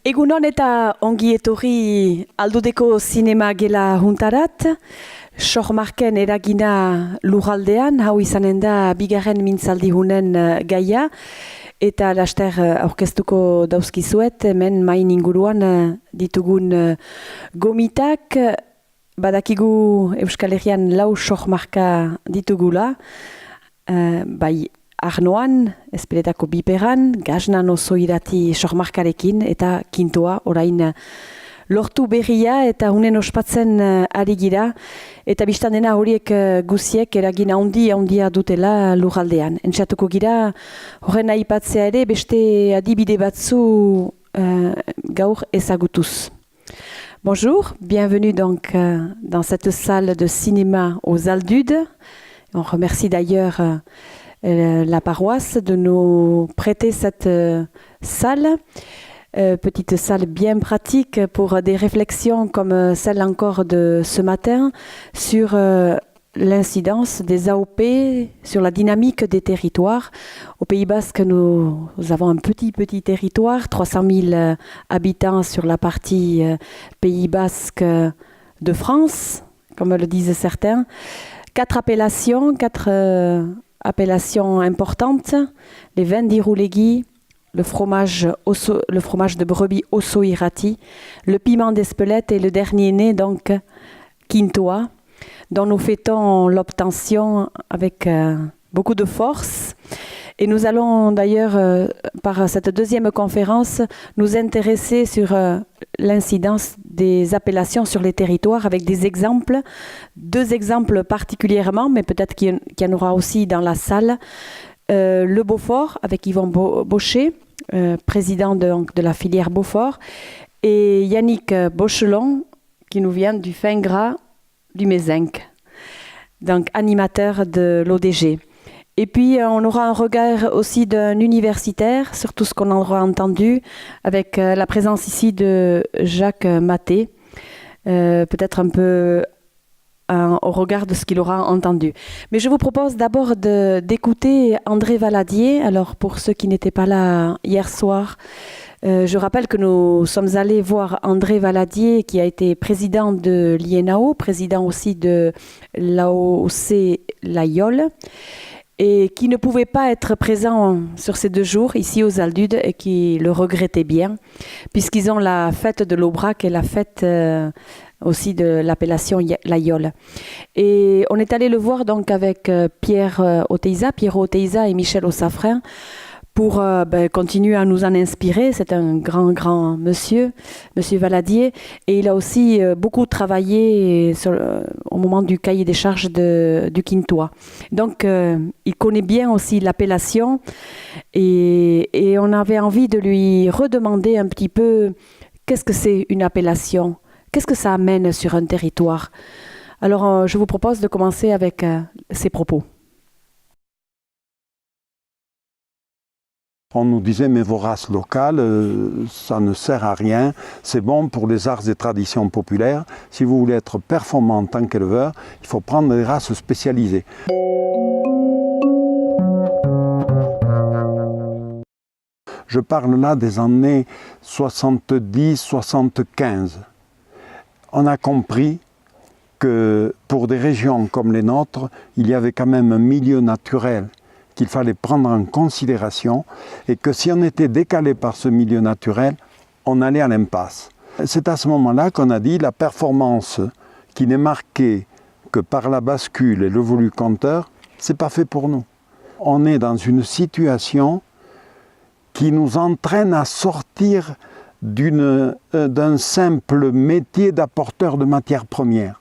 Egunon eta ongi etorri Aldudeko zinema gela juntarat. Sormarken eragina lurraldean, hau izanen da bigarren mintzaldi hunen gaia. Eta laster aurkeztuko dauzkizuet, hemen main inguruan ditugun gomitak. Badakigu Euskal Herrian lau sormarka ditugula. Bai Arnoan, Ezpeletako Biperan, Gaznan oso irati sormarkarekin eta kintoa orain lortu berria eta hunen ospatzen ari gira. Eta biztan dena horiek guziek eragin handia dutela lurraldean. Entzatuko gira horren aipatzea ere beste adibide batzu gaur ezagutuz. Bonjour, bienvenue donc dans cette salle de cinéma aux Aldudes. On remercie d'ailleurs la paroisse de nous prêter cette salle. Petite salle bien pratique pour des réflexions comme celle encore de ce matin sur l'incidence des AOP, sur la dynamique des territoires. Au Pays Basque, nous avons un petit territoire, 300 000 habitants sur la partie Pays Basque de France, comme le disent certains. 4 appellations importantes, les vins d'Irouléguy, le fromage de brebis Osso Irati, le piment d'Espelette et le dernier né, donc Quintoa, dont nous fêtons l'obtention avec beaucoup de force. Et nous allons d'ailleurs, par cette deuxième conférence, nous intéresser sur l'incidence des appellations sur les territoires avec des exemples, 2 exemples particulièrement, mais peut-être qu'il y en aura aussi dans la salle. Le Beaufort, avec Yvon Baucher, président de la filière Beaufort, et Yannick Bauchelon, qui nous vient du fin gras du Mézenc, donc animateur de l'ODG. Et puis, on aura un regard aussi d'un universitaire sur tout ce qu'on aura entendu, avec la présence ici de Jacques Maté, peut-être un peu au regard de ce qu'il aura entendu. Mais je vous propose d'abord d'écouter André Valadier. Alors, pour ceux qui n'étaient pas là hier soir, je rappelle que nous sommes allés voir André Valadier, qui a été président de l'INAO, président aussi de l'AOC Layol, et qui ne pouvait pas être présent sur ces 2 jours ici aux Aldudes et qui le regrettait bien, puisqu'ils ont la fête de l'Aubrac et la fête aussi de l'appellation Layol. Et on est allé le voir donc avec Pierre Oteiza et Michel Ossafrin pour continuer à nous en inspirer. C'est un grand monsieur Valadier, et il a aussi beaucoup travaillé au moment du cahier des charges du Quintoa. Donc il connaît bien aussi l'appellation, et on avait envie de lui redemander un petit peu qu'est-ce que c'est une appellation, qu'est-ce que ça amène sur un territoire. Alors je vous propose de commencer avec ses propos. On nous disait, mais vos races locales, ça ne sert à rien, c'est bon pour les arts et traditions populaires. Si vous voulez être performant en tant qu'éleveur, il faut prendre des races spécialisées. Je parle là des années 70-75. On a compris que pour des régions comme les nôtres, il y avait quand même un milieu naturel qu'il fallait prendre en considération, et que si on était décalé par ce milieu naturel, on allait à l'impasse. C'est à ce moment-là qu'on a dit la performance qui n'est marquée que par la bascule et le volu compteur, c'est pas fait pour nous. On est dans une situation qui nous entraîne à sortir d'un simple métier d'apporteur de matières premières.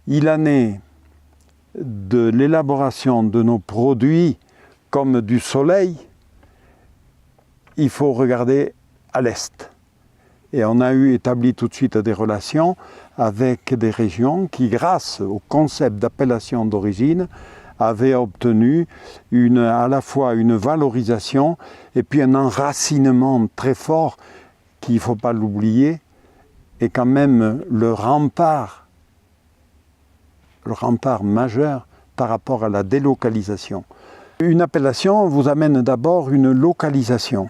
Il en est de l'élaboration de nos produits comme du soleil, il faut regarder à l'est. Et on a établi tout de suite des relations avec des régions qui, grâce au concept d'appellation d'origine, avaient obtenu à la fois une valorisation et puis un enracinement très fort qui, il ne faut pas l'oublier, est quand même le rempart majeur par rapport à la délocalisation. Une appellation vous amène d'abord une localisation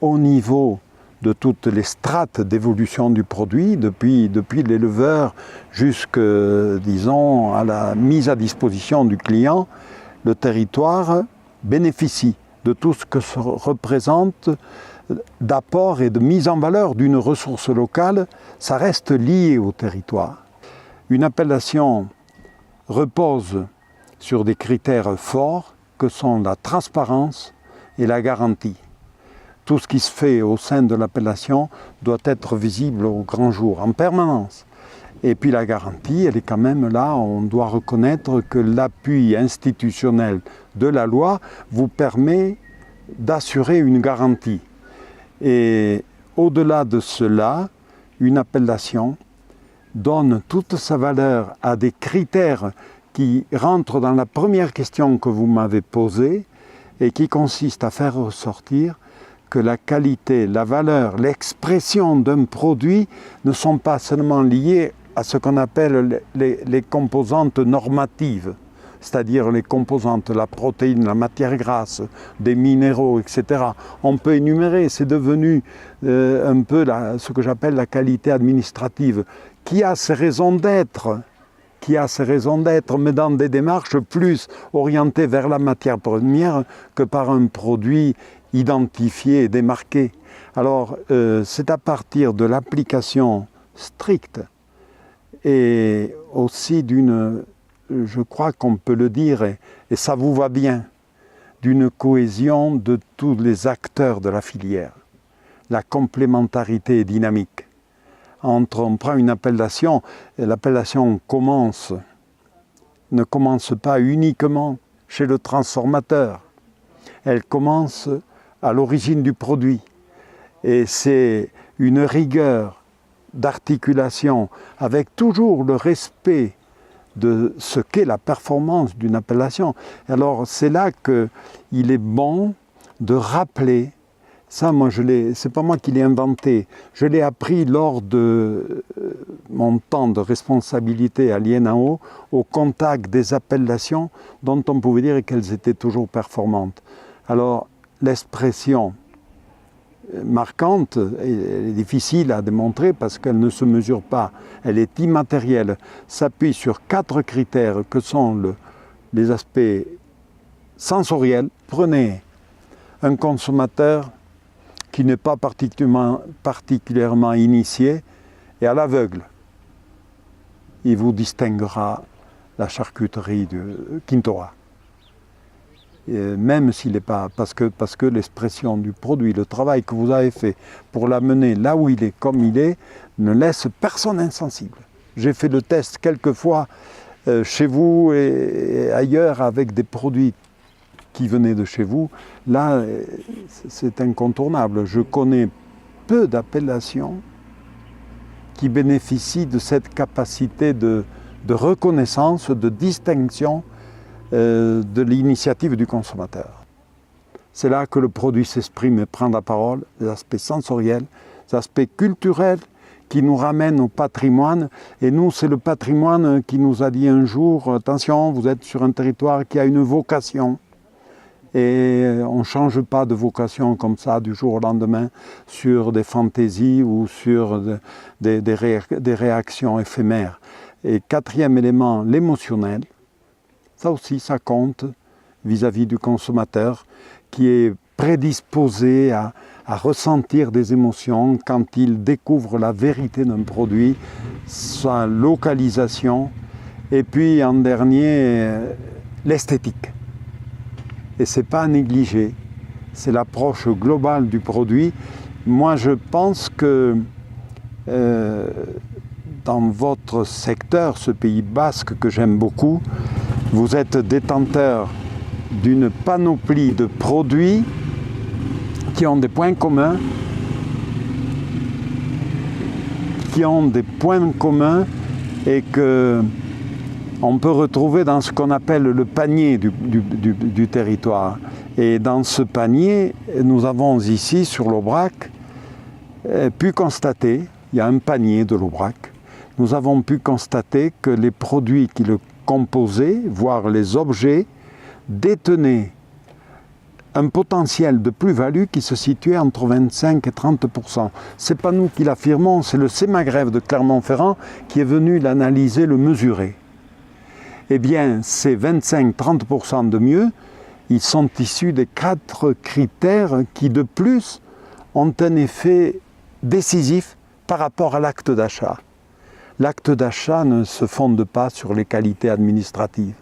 au niveau de toutes les strates d'évolution du produit, depuis l'éleveur jusqu'à, disons, à la mise à disposition du client, le territoire bénéficie de tout ce que ça représente d'apport et de mise en valeur d'une ressource locale. Ça reste lié au territoire. Une appellation repose sur des critères forts que sont la transparence et la garantie. Tout ce qui se fait au sein de l'appellation doit être visible au grand jour, en permanence. Et puis la garantie, elle est quand même là, on doit reconnaître que l'appui institutionnel de la loi vous permet d'assurer une garantie. Et au-delà de cela, une appellation donne toute sa valeur à des critères qui rentrent dans la première question que vous m'avez posée et qui consiste à faire ressortir que la qualité, la valeur, l'expression d'un produit ne sont pas seulement liées à ce qu'on appelle les composantes normatives, c'est-à-dire les composantes, la protéine, la matière grasse, des minéraux, etc. On peut énumérer, c'est devenu un peu ce que j'appelle la qualité administrative, qui a ses raisons d'être, mais dans des démarches plus orientées vers la matière première que par un produit identifié et démarqué. Alors, c'est à partir de l'application stricte et aussi je crois qu'on peut le dire, et ça vous va bien, d'une cohésion de tous les acteurs de la filière. La complémentarité est dynamique. On prend une appellation, et l'appellation ne commence pas uniquement chez le transformateur. Elle commence à l'origine du produit. Et c'est une rigueur d'articulation avec toujours le respect de ce qu'est la performance d'une appellation. Alors c'est là qu'il est bon de rappeler, ça moi c'est pas moi qui l'ai inventé, je l'ai appris lors de mon temps de responsabilité à l'INAO, au contact des appellations dont on pouvait dire qu'elles étaient toujours performantes. Alors l'expression marquante, elle est difficile à démontrer parce qu'elle ne se mesure pas, elle est immatérielle, s'appuie sur 4 critères que sont les aspects sensoriels. Prenez un consommateur qui n'est pas particulièrement initié et à l'aveugle, il vous distinguera la charcuterie de Quintoa. Même s'il n'est pas, parce que l'expression du produit, le travail que vous avez fait pour l'amener là où il est, comme il est, ne laisse personne insensible. J'ai fait le test quelques fois chez vous et ailleurs avec des produits qui venaient de chez vous. Là, c'est incontournable. Je connais peu d'appellations qui bénéficient de cette capacité de reconnaissance, de distinction de l'initiative du consommateur. C'est là que le produit s'exprime et prend la parole, les aspects sensoriels, les aspects culturels qui nous ramènent au patrimoine. Et nous, c'est le patrimoine qui nous a dit un jour, attention, vous êtes sur un territoire qui a une vocation. Et on ne change pas de vocation comme ça du jour au lendemain sur des fantaisies ou sur des réactions éphémères. Et 4e élément, l'émotionnel. Ça aussi, ça compte vis-à-vis du consommateur qui est prédisposé à ressentir des émotions quand il découvre la vérité d'un produit, sa localisation, et puis en dernier, l'esthétique. Et ce n'est pas à négliger, c'est l'approche globale du produit. Moi, je pense que dans votre secteur, ce Pays basque que j'aime beaucoup, vous êtes détenteur d'une panoplie de produits qui ont des points communs, et que on peut retrouver dans ce qu'on appelle le panier du territoire. Et dans ce panier, nous avons ici, sur l'Aubrac, pu constater, il y a un panier de l'Aubrac, nous avons pu constater que les produits qui le composaient, voire les objets, détenaient un potentiel de plus-value qui se situait entre 25 et 30%. Ce n'est pas nous qui l'affirmons, c'est le CEMAGREF de Clermont-Ferrand qui est venu l'analyser, le mesurer. Eh bien, ces 25-30% de mieux, ils sont issus des 4 critères qui, de plus, ont un effet décisif par rapport à l'acte d'achat. L'acte d'achat ne se fonde pas sur les qualités administratives.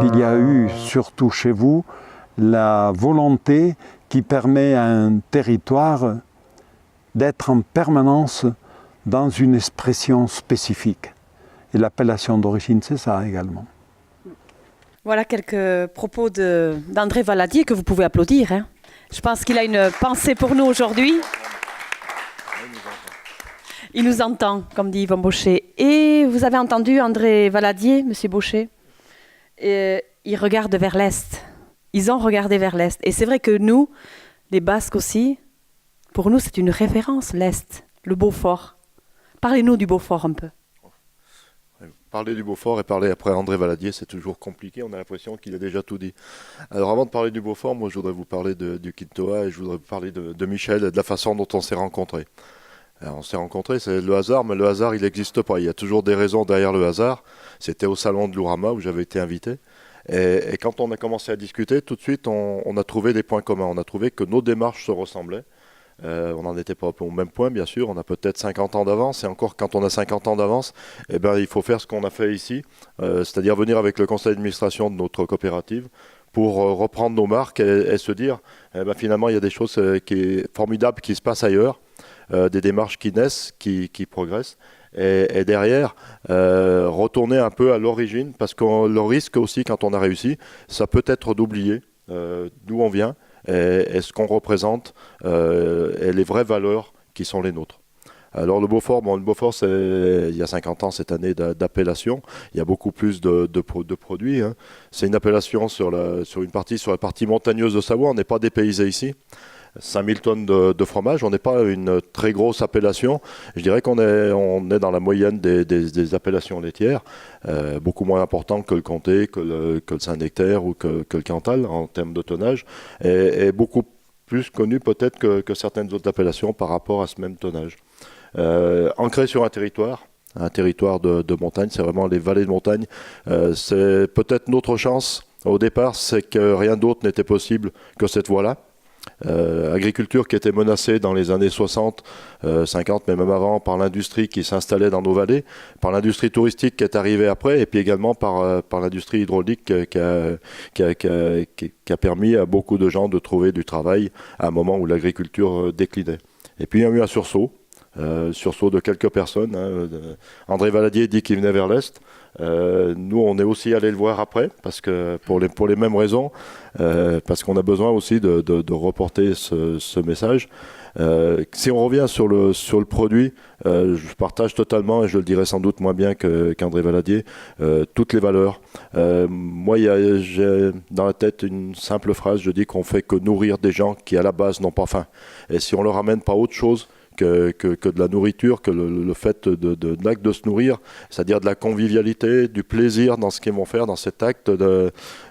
Il y a eu, surtout chez vous, la volonté qui permet à un territoire d'être en permanence dans une expression spécifique. Et l'appellation d'origine, c'est ça également. Voilà quelques propos d'André Valadier que vous pouvez applaudir. Hein. Je pense qu'il a une pensée pour nous aujourd'hui. Il nous entend, comme dit Yvon Baucher. Et vous avez entendu André Valadier, Monsieur Baucher, il regarde vers l'Est. Ils ont regardé vers l'Est. Et c'est vrai que nous, les Basques aussi, pour nous, c'est une référence, l'Est, le Beaufort. Parlez-nous du Beaufort un peu. Parler du Beaufort et parler après André Valadier, c'est toujours compliqué. On a l'impression qu'il a déjà tout dit. Alors avant de parler du Beaufort, moi je voudrais vous parler du Quintoa et je voudrais vous parler de Michel et de la façon dont on s'est rencontrés. Alors, on s'est rencontrés, c'est le hasard, mais le hasard, il n'existe pas. Il y a toujours des raisons derrière le hasard. C'était au salon de l'Ourama où j'avais été invité. Et quand on a commencé à discuter, tout de suite, on a trouvé des points communs. On a trouvé que nos démarches se ressemblaient. On n'en était pas au même point, bien sûr. On a peut-être 50 ans d'avance. Et encore, quand on a 50 ans d'avance, eh ben, il faut faire ce qu'on a fait ici, c'est-à-dire venir avec le conseil d'administration de notre coopérative pour reprendre nos marques et se dire, eh ben, finalement, il y a des choses formidables qui se passent ailleurs. Des démarches qui naissent, qui progressent, et derrière, retourner un peu à l'origine, parce que le risque aussi, quand on a réussi, ça peut être d'oublier d'où on vient, et ce qu'on représente, et les vraies valeurs qui sont les nôtres. Alors le Beaufort, il y a 50 ans cette année d'appellation, il y a beaucoup plus de produits. Hein. C'est une appellation sur la partie montagneuse de Savoie, on n'est pas dépaysé ici. 5000 tonnes de fromage, on n'est pas une très grosse appellation. Je dirais qu'on est dans la moyenne des appellations laitières, beaucoup moins important que le Comté, que le Saint-Nectaire ou que le Cantal en termes de tonnage, et beaucoup plus connu peut-être que certaines autres appellations par rapport à ce même tonnage. Ancré sur un territoire de montagne, c'est vraiment les vallées de montagne. C'est peut-être notre chance au départ, c'est que rien d'autre n'était possible que cette voie-là. Agriculture qui était menacée dans les années 60, 50, mais même avant, par l'industrie qui s'installait dans nos vallées, par l'industrie touristique qui est arrivée après, et puis également par l'industrie hydraulique qui a permis à beaucoup de gens de trouver du travail à un moment où l'agriculture déclinait. Et puis il y a eu un sursaut de quelques personnes. Hein. André Valadier dit qu'il venait vers l'Est. Nous, on est aussi allé le voir après, parce que pour les mêmes raisons, parce qu'on a besoin aussi de reporter ce message. Si on revient sur le produit, je partage totalement, et je le dirai sans doute moins bien qu'André Valadier, toutes les valeurs. Moi, j'ai dans la tête une simple phrase, je dis qu'on fait que nourrir des gens qui à la base n'ont pas faim. Et si on leur amène pas autre chose que de la nourriture, que le fait de l'acte de se nourrir, c'est-à-dire de la convivialité, du plaisir dans ce qu'ils vont faire, dans cet acte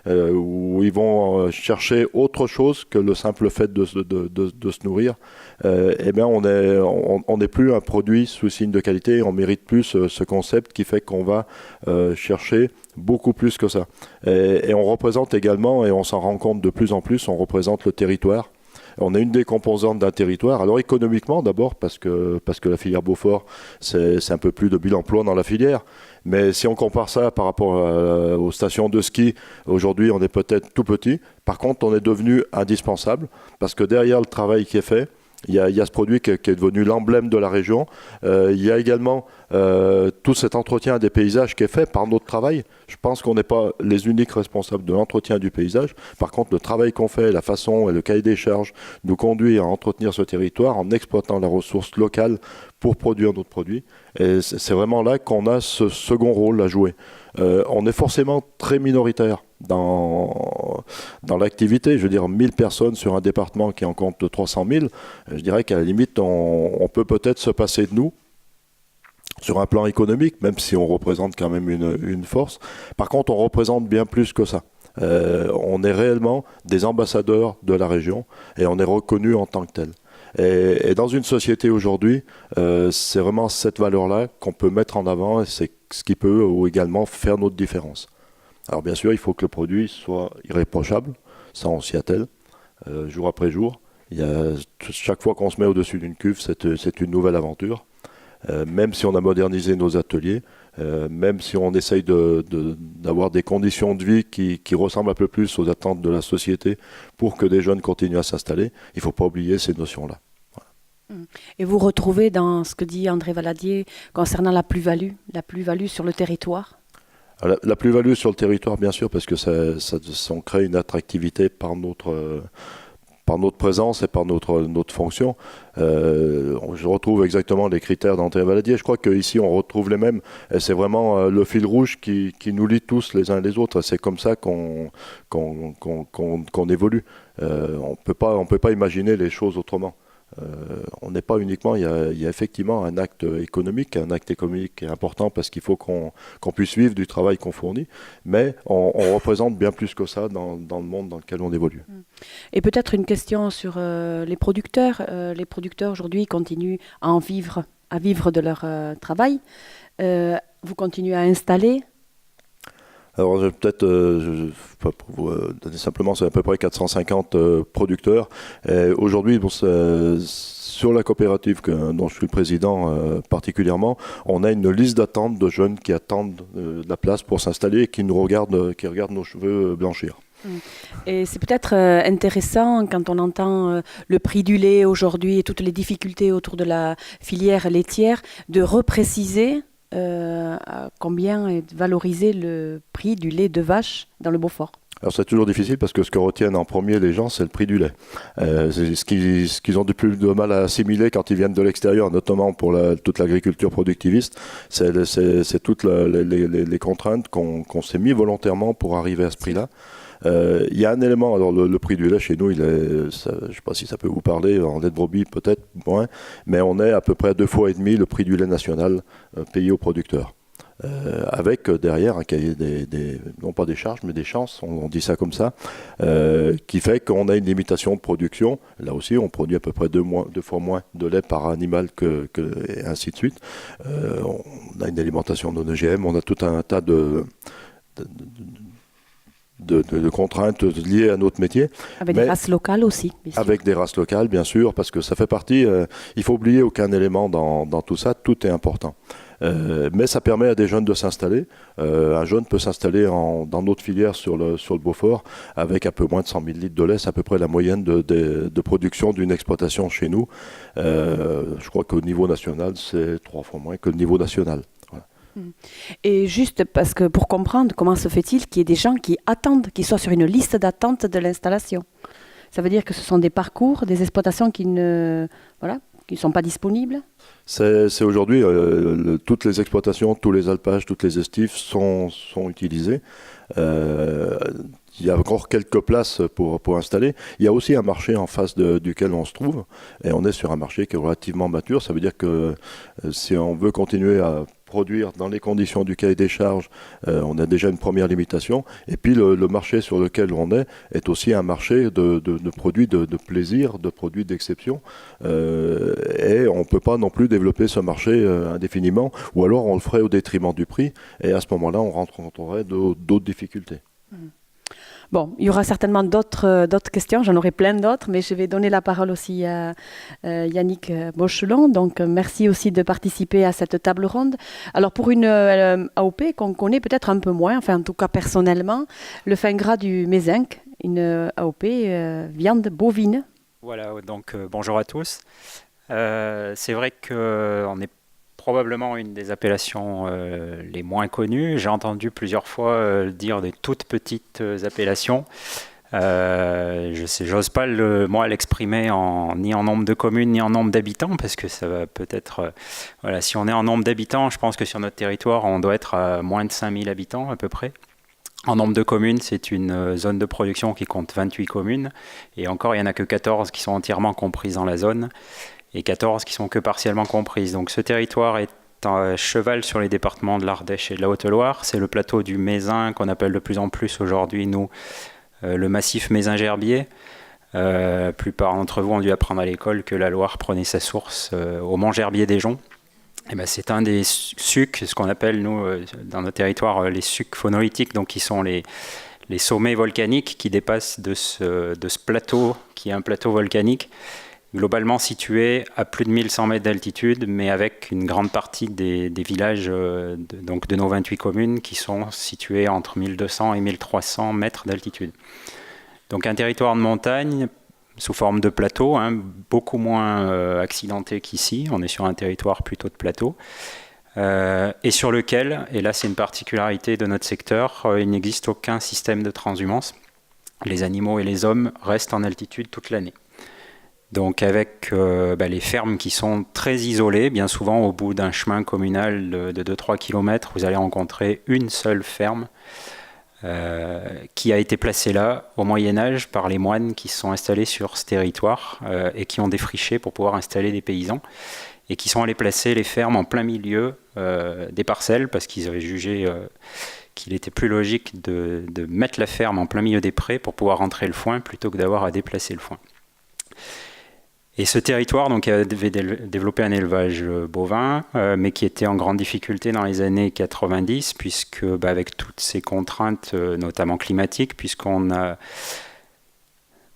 où ils vont chercher autre chose que le simple fait de se nourrir, eh bien on n'est plus un produit sous signe de qualité, on mérite plus ce concept qui fait qu'on va chercher beaucoup plus que ça. Et on représente également, et on s'en rend compte de plus en plus, on représente le territoire. On est une des composantes d'un territoire. Alors économiquement d'abord, parce que la filière Beaufort, c'est un peu plus de 1000 emplois dans la filière. Mais si on compare ça par rapport aux stations de ski, aujourd'hui on est peut-être tout petit. Par contre, on est devenu indispensable, parce que derrière le travail qui est fait, il y a ce produit qui est devenu l'emblème de la région. Il y a également tout cet entretien des paysages qui est fait par notre travail. Je pense qu'on n'est pas les uniques responsables de l'entretien du paysage. Par contre, le travail qu'on fait, la façon et le cahier des charges nous conduit à entretenir ce territoire en exploitant la ressource locale pour produire notre produit. Et c'est vraiment là qu'on a ce second rôle à jouer. on est forcément très minoritaire dans l'activité. Je veux dire, 1000 personnes sur un département qui en compte 300 000, je dirais qu'à la limite, on peut peut-être se passer de nous sur un plan économique, même si on représente quand même une force. Par contre, on représente bien plus que ça. On est réellement des ambassadeurs de la région et on est reconnu en tant que tel. Et dans une société aujourd'hui, c'est vraiment cette valeur-là qu'on peut mettre en avant et c'est ce qui peut également faire notre différence. Alors bien sûr, il faut que le produit soit irréprochable, ça on s'y attelle, jour après jour. Chaque fois qu'on se met au-dessus d'une cuve, c'est une nouvelle aventure. Même si on a modernisé nos ateliers, même si on essaye d'avoir des conditions de vie qui ressemblent un peu plus aux attentes de la société pour que des jeunes continuent à s'installer, il ne faut pas oublier ces notions-là. Voilà. Et vous retrouvez dans ce que dit André Valadier concernant la plus-value sur le territoire? La plus-value sur le territoire, bien sûr, parce que on crée une attractivité par notre présence et par notre fonction. Je retrouve exactement les critères d'André Valadier. Je crois qu'ici, on retrouve les mêmes. Et c'est vraiment le fil rouge qui nous lie tous les uns les autres. C'est comme ça qu'on évolue. On peut pas imaginer les choses autrement. On n'est pas uniquement, il y a effectivement un acte économique qui est important parce qu'il faut qu'on puisse vivre du travail qu'on fournit, mais on représente bien plus que ça dans le monde dans lequel on évolue. Et peut-être une question sur les producteurs. Les producteurs aujourd'hui continuent à vivre de leur travail. Vous continuez à installer? Alors pour vous donner simplement, c'est à peu près 450 producteurs. Aujourd'hui, sur la coopérative dont je suis le président particulièrement, on a une liste d'attente de jeunes qui attendent de la place pour s'installer et qui regardent nos cheveux blanchir. Et c'est peut-être intéressant quand on entend le prix du lait aujourd'hui et toutes les difficultés autour de la filière laitière de repréciser combien est valorisé le prix du lait de vache dans le Beaufort. Alors c'est toujours difficile parce que ce que retiennent en premier les gens, c'est le prix du lait. C'est ce qu'ils ont du plus de mal à assimiler quand ils viennent de l'extérieur, notamment pour toute l'agriculture productiviste. C'est toutes les contraintes qu'on s'est mis volontairement pour arriver à ce prix-là. Il y a un élément, alors le prix du lait chez nous, je ne sais pas si ça peut vous parler, en lait de brebis peut-être moins, mais on est à peu près 2,5 fois le prix du lait national payé aux producteurs. Avec derrière un cahier non pas des charges, mais des chances, on dit ça comme ça, qui fait qu'on a une limitation de production. Là aussi, on produit à peu près 2 fois moins de lait par animal et ainsi de suite. On a une alimentation non OGM, on a tout un tas de contraintes liées à notre métier. Avec des races locales aussi. Avec des races locales, bien sûr, parce que ça fait partie... il faut oublier aucun élément dans tout ça, tout est important. Mais ça permet à des jeunes de s'installer. Un jeune peut s'installer dans notre filière sur le Beaufort avec un peu moins de 100 000 litres de lait. C'est à peu près la moyenne de production d'une exploitation chez nous. Je crois qu'au niveau national, c'est 3 fois moins que le niveau national. Et juste parce que pour comprendre comment se fait-il qu'il y ait des gens qui attendent, qui soient sur une liste d'attente de l'installation. Ça veut dire que ce sont des parcours, des exploitations qui ne sont pas disponibles. C'est aujourd'hui, toutes les exploitations, tous les alpages, toutes les estifs sont utilisés. Il y a encore quelques places pour installer. Il y a aussi un marché en face duquel on se trouve. Et on est sur un marché qui est relativement mature. Ça veut dire que si on veut continuer à produire dans les conditions du cahier des charges, on a déjà une première limitation. Et puis le marché sur lequel on est aussi un marché de produits de plaisir, de produits d'exception. Et on ne peut pas non plus développer ce marché indéfiniment, ou alors on le ferait au détriment du prix. Et à ce moment-là, on rencontrerait d'autres difficultés. Bon, il y aura certainement d'autres questions, j'en aurai plein d'autres, mais je vais donner la parole aussi à Yannick Bochelon. Donc, merci aussi de participer à cette table ronde. Alors, pour une AOP qu'on connaît peut-être un peu moins, enfin en tout cas personnellement, le fin gras du Mézenc, une AOP viande bovine. Voilà, donc bonjour à tous. C'est vrai qu'on est probablement une des appellations les moins connues. J'ai entendu plusieurs fois dire des toutes petites appellations. J'ose pas moi l'exprimer ni en nombre de communes ni en nombre d'habitants, parce que ça va peut-être... voilà, si on est en nombre d'habitants, je pense que sur notre territoire, on doit être à moins de 5000 habitants à peu près. En nombre de communes, c'est une zone de production qui compte 28 communes, et encore, il n'y en a que 14 qui sont entièrement comprises dans la zone, et 14 qui sont que partiellement comprises. Donc ce territoire est à cheval sur les départements de l'Ardèche et de la Haute-Loire. C'est le plateau du Mézin qu'on appelle de plus en plus aujourd'hui, nous, le massif Mézin-Gerbier. La plupart d'entre vous ont dû apprendre à l'école que la Loire prenait sa source au mont Gerbier des Joncs. Et ben, c'est un des sucs, ce qu'on appelle nous dans nos territoires les sucs phonolithiques, donc qui sont les sommets volcaniques qui dépassent de ce plateau, qui est un plateau volcanique, globalement situé à plus de 1100 mètres d'altitude, mais avec une grande partie des villages de nos 28 communes qui sont situés entre 1200 et 1300 mètres d'altitude. Donc un territoire de montagne sous forme de plateau, beaucoup moins accidenté qu'ici. On est sur un territoire plutôt de plateau. Et sur lequel, et là c'est une particularité de notre secteur, il n'existe aucun système de transhumance. Les animaux et les hommes restent en altitude toute l'année. Donc avec les fermes qui sont très isolées, bien souvent au bout d'un chemin communal de 2-3 km, vous allez rencontrer une seule ferme qui a été placée là au Moyen-Âge par les moines qui se sont installés sur ce territoire et qui ont défriché pour pouvoir installer des paysans et qui sont allés placer les fermes en plein milieu des parcelles parce qu'ils avaient jugé qu'il était plus logique de mettre la ferme en plein milieu des prés pour pouvoir rentrer le foin plutôt que d'avoir à déplacer le foin. Et ce territoire donc, avait développé un élevage bovin, mais qui était en grande difficulté dans les années 90, puisque avec toutes ces contraintes, notamment climatiques, puisqu'on a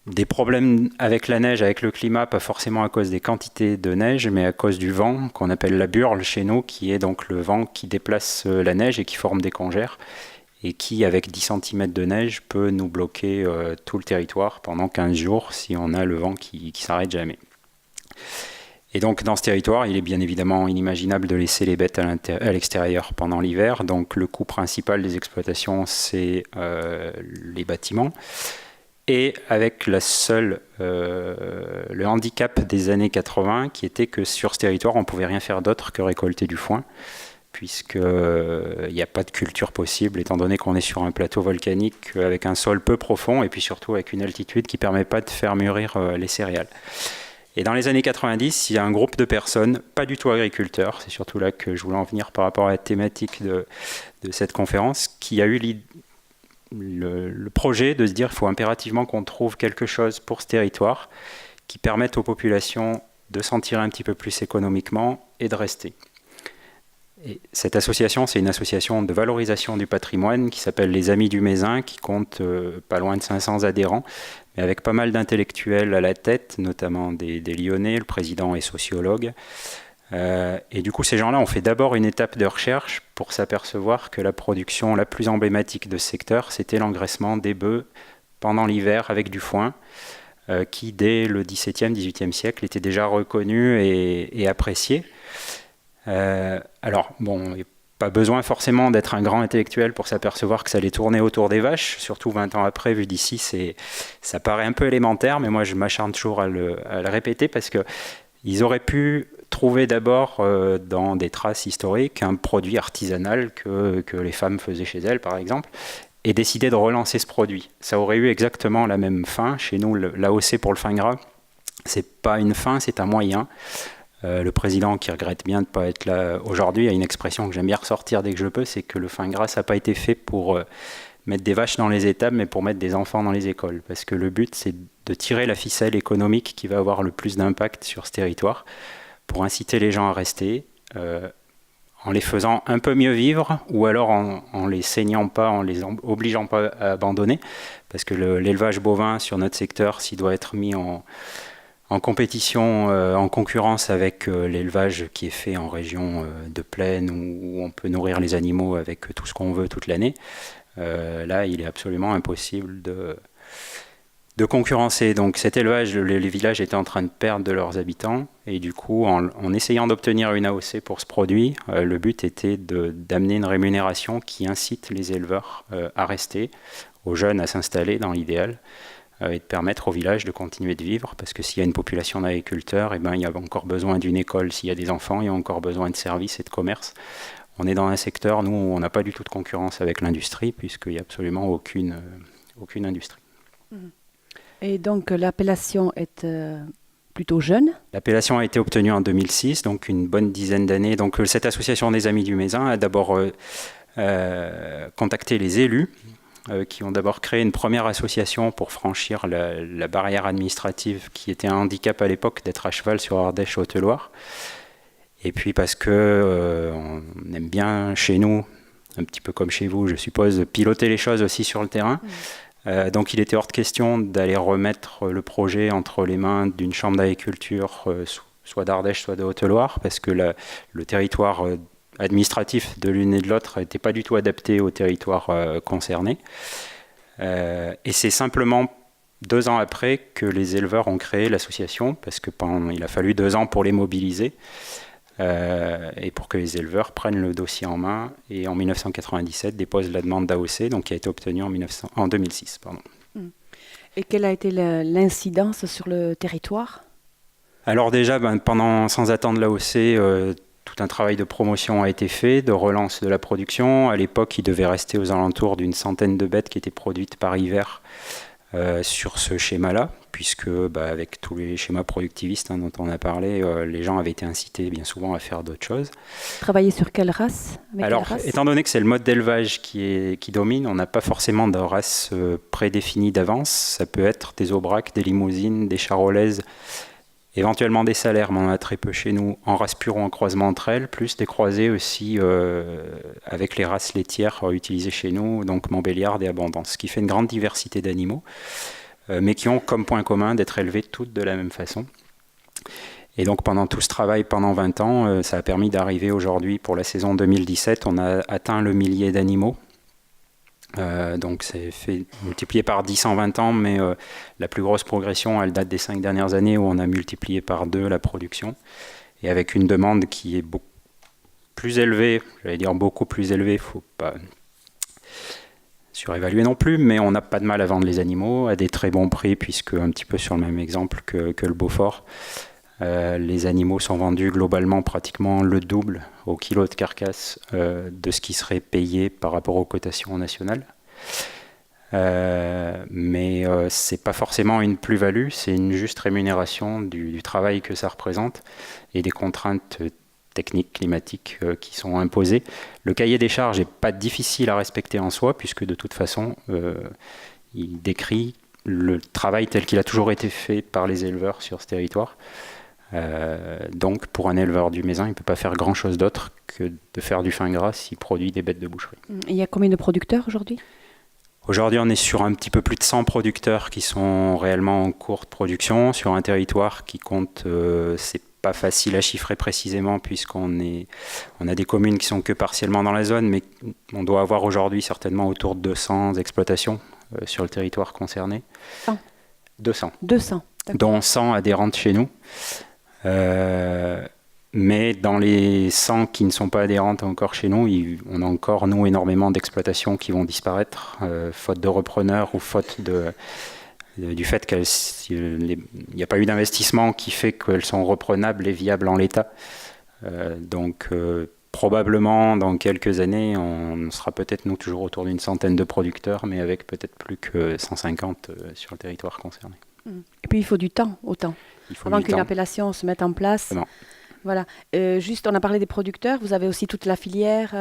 des problèmes avec la neige, avec le climat, pas forcément à cause des quantités de neige, mais à cause du vent, qu'on appelle la burle chez nous, qui est donc le vent qui déplace la neige et qui forme des congères, et qui, avec 10 cm de neige, peut nous bloquer tout le territoire pendant 15 jours si on a le vent qui s'arrête jamais. Et donc dans ce territoire, il est bien évidemment inimaginable de laisser les bêtes à l'extérieur pendant l'hiver. Donc le coût principal des exploitations, c'est les bâtiments. Et avec le handicap des années 80, qui était que sur ce territoire, on ne pouvait rien faire d'autre que récolter du foin, puisqu'il n'y a pas de culture possible, étant donné qu'on est sur un plateau volcanique avec un sol peu profond, et puis surtout avec une altitude qui ne permet pas de faire mûrir les céréales. Et dans les années 90, il y a un groupe de personnes, pas du tout agriculteurs, c'est surtout là que je voulais en venir par rapport à la thématique de cette conférence, qui a eu le projet de se dire qu'il faut impérativement qu'on trouve quelque chose pour ce territoire qui permette aux populations de s'en tirer un petit peu plus économiquement et de rester. Et cette association, c'est une association de valorisation du patrimoine qui s'appelle les Amis du Mézin, qui compte pas loin de 500 adhérents, mais avec pas mal d'intellectuels à la tête, notamment des Lyonnais, le président est sociologue. Et du coup, ces gens-là ont fait d'abord une étape de recherche pour s'apercevoir que la production la plus emblématique de ce secteur, c'était l'engraissement des bœufs pendant l'hiver avec du foin, qui dès le XVIIe, XVIIIe siècle était déjà reconnu et apprécié. Alors, bon, il n'y a pas besoin forcément d'être un grand intellectuel pour s'apercevoir que ça allait tourner autour des vaches, surtout 20 ans après, vu d'ici, ça paraît un peu élémentaire, mais moi je m'acharne toujours à le répéter parce qu'ils auraient pu trouver d'abord dans des traces historiques un produit artisanal que les femmes faisaient chez elles, par exemple, et décider de relancer ce produit. Ça aurait eu exactement la même fin. Chez nous, l'AOC pour le fin gras, c'est pas une fin, c'est un moyen. Le président, qui regrette bien de ne pas être là aujourd'hui, a une expression que j'aime bien ressortir dès que je peux, c'est que le fin gras, ça n'a pas été fait pour mettre des vaches dans les étables, mais pour mettre des enfants dans les écoles. Parce que le but, c'est de tirer la ficelle économique qui va avoir le plus d'impact sur ce territoire, pour inciter les gens à rester, en les faisant un peu mieux vivre, ou alors en les saignant pas, en les obligeant pas à abandonner. Parce que l'élevage bovin sur notre secteur, s'il doit être mis en compétition, en concurrence avec l'élevage qui est fait en région de plaine où on peut nourrir les animaux avec tout ce qu'on veut toute l'année. Là, il est absolument impossible de concurrencer. Donc cet élevage, les villages étaient en train de perdre de leurs habitants et du coup, en essayant d'obtenir une AOC pour ce produit, le but était d'amener une rémunération qui incite les éleveurs à rester aux jeunes à s'installer dans l'idéal et de permettre au village de continuer de vivre, parce que s'il y a une population d'agriculteurs, il y a encore besoin d'une école. S'il y a des enfants, il y a encore besoin de services et de commerce. On est dans un secteur, nous, où on n'a pas du tout de concurrence avec l'industrie, puisqu'il n'y a absolument aucune industrie. Et donc l'appellation est plutôt jeune. L'appellation a été obtenue en 2006, donc une bonne dizaine d'années. Donc cette association des Amis du Mézin a d'abord contacté les élus, qui ont d'abord créé une première association pour franchir la barrière administrative qui était un handicap à l'époque d'être à cheval sur Ardèche-Haute-Loire. Et puis parce que on aime bien chez nous, un petit peu comme chez vous, je suppose, piloter les choses aussi sur le terrain. Donc il était hors de question d'aller remettre le projet entre les mains d'une chambre d'agriculture, soit d'Ardèche, soit de Haute-Loire, parce que le territoire administratif de l'une et de l'autre n'était pas du tout adapté au territoire concerné. Et c'est simplement 2 ans après que les éleveurs ont créé l'association, parce qu'il a fallu 2 ans pour les mobiliser. Et pour que les éleveurs prennent le dossier en main et en 1997 déposent la demande d'AOC, donc qui a été obtenue en 2006. Pardon. Et quelle a été l'incidence sur le territoire? Alors déjà, sans attendre l'AOC, tout un travail de promotion a été fait, de relance de la production. À l'époque, il devait rester aux alentours d'une centaine de bêtes qui étaient produites par hiver sur ce schéma-là, puisque avec tous les schémas productivistes dont on a parlé, les gens avaient été incités bien souvent à faire d'autres choses. Travailler sur quelle race? Alors, étant donné que c'est le mode d'élevage qui domine, on n'a pas forcément de race prédéfinie d'avance. Ça peut être des aubracs, des limousines, des charolaises, éventuellement des salaires, mais on en a très peu chez nous, en race pure ou en croisement entre elles, plus des croisés aussi avec les races laitières utilisées chez nous, donc Montbéliarde et Abondance, ce qui fait une grande diversité d'animaux, mais qui ont comme point commun d'être élevés toutes de la même façon. Et donc pendant tout ce travail, pendant 20 ans, ça a permis d'arriver aujourd'hui, pour la saison 2017, on a atteint le millier d'animaux. Donc c'est fait multiplié par 10 en 20 ans, mais la plus grosse progression, elle date des 5 dernières années où on a multiplié par 2 la production, et avec une demande qui est beaucoup plus élevée, j'allais dire beaucoup plus élevée, il ne faut pas surévaluer non plus, mais on n'a pas de mal à vendre les animaux à des très bons prix, puisque un petit peu sur le même exemple que le Beaufort, les animaux sont vendus globalement pratiquement le double au kilo de carcasse de ce qui serait payé par rapport aux cotations nationales. Mais ce n'est pas forcément une plus-value, c'est une juste rémunération du travail que ça représente et des contraintes techniques, climatiques qui sont imposées. Le cahier des charges n'est pas difficile à respecter en soi, puisque de toute façon, il décrit le travail tel qu'il a toujours été fait par les éleveurs sur ce territoire. Donc pour un éleveur du Mézin, il ne peut pas faire grand chose d'autre que de faire du fin gras s'il produit des bêtes de boucherie. Il y a combien de producteurs aujourd'hui? Aujourd'hui, on est sur un petit peu plus de 100 producteurs qui sont réellement en cours de production sur un territoire qui compte, c'est pas facile à chiffrer précisément puisqu'on a des communes qui sont que partiellement dans la zone, mais on doit avoir aujourd'hui certainement autour de 200 exploitations sur le territoire concerné. 200. Dont 100 adhérentes chez nous. Mais dans les 100 qui ne sont pas adhérentes encore chez nous, on a encore, nous, énormément d'exploitations qui vont disparaître, faute de repreneurs ou faute du fait qu'il n'y a pas eu d'investissement qui fait qu'elles sont reprenables et viables en l'état. Donc probablement, dans quelques années, on sera peut-être, nous, toujours autour d'une centaine de producteurs, mais avec peut-être plus que 150 sur le territoire concerné. Et puis il faut du temps, autant. Avant qu'une appellation se mette en place. Non. Voilà. Juste, on a parlé des producteurs. Vous avez aussi toute la filière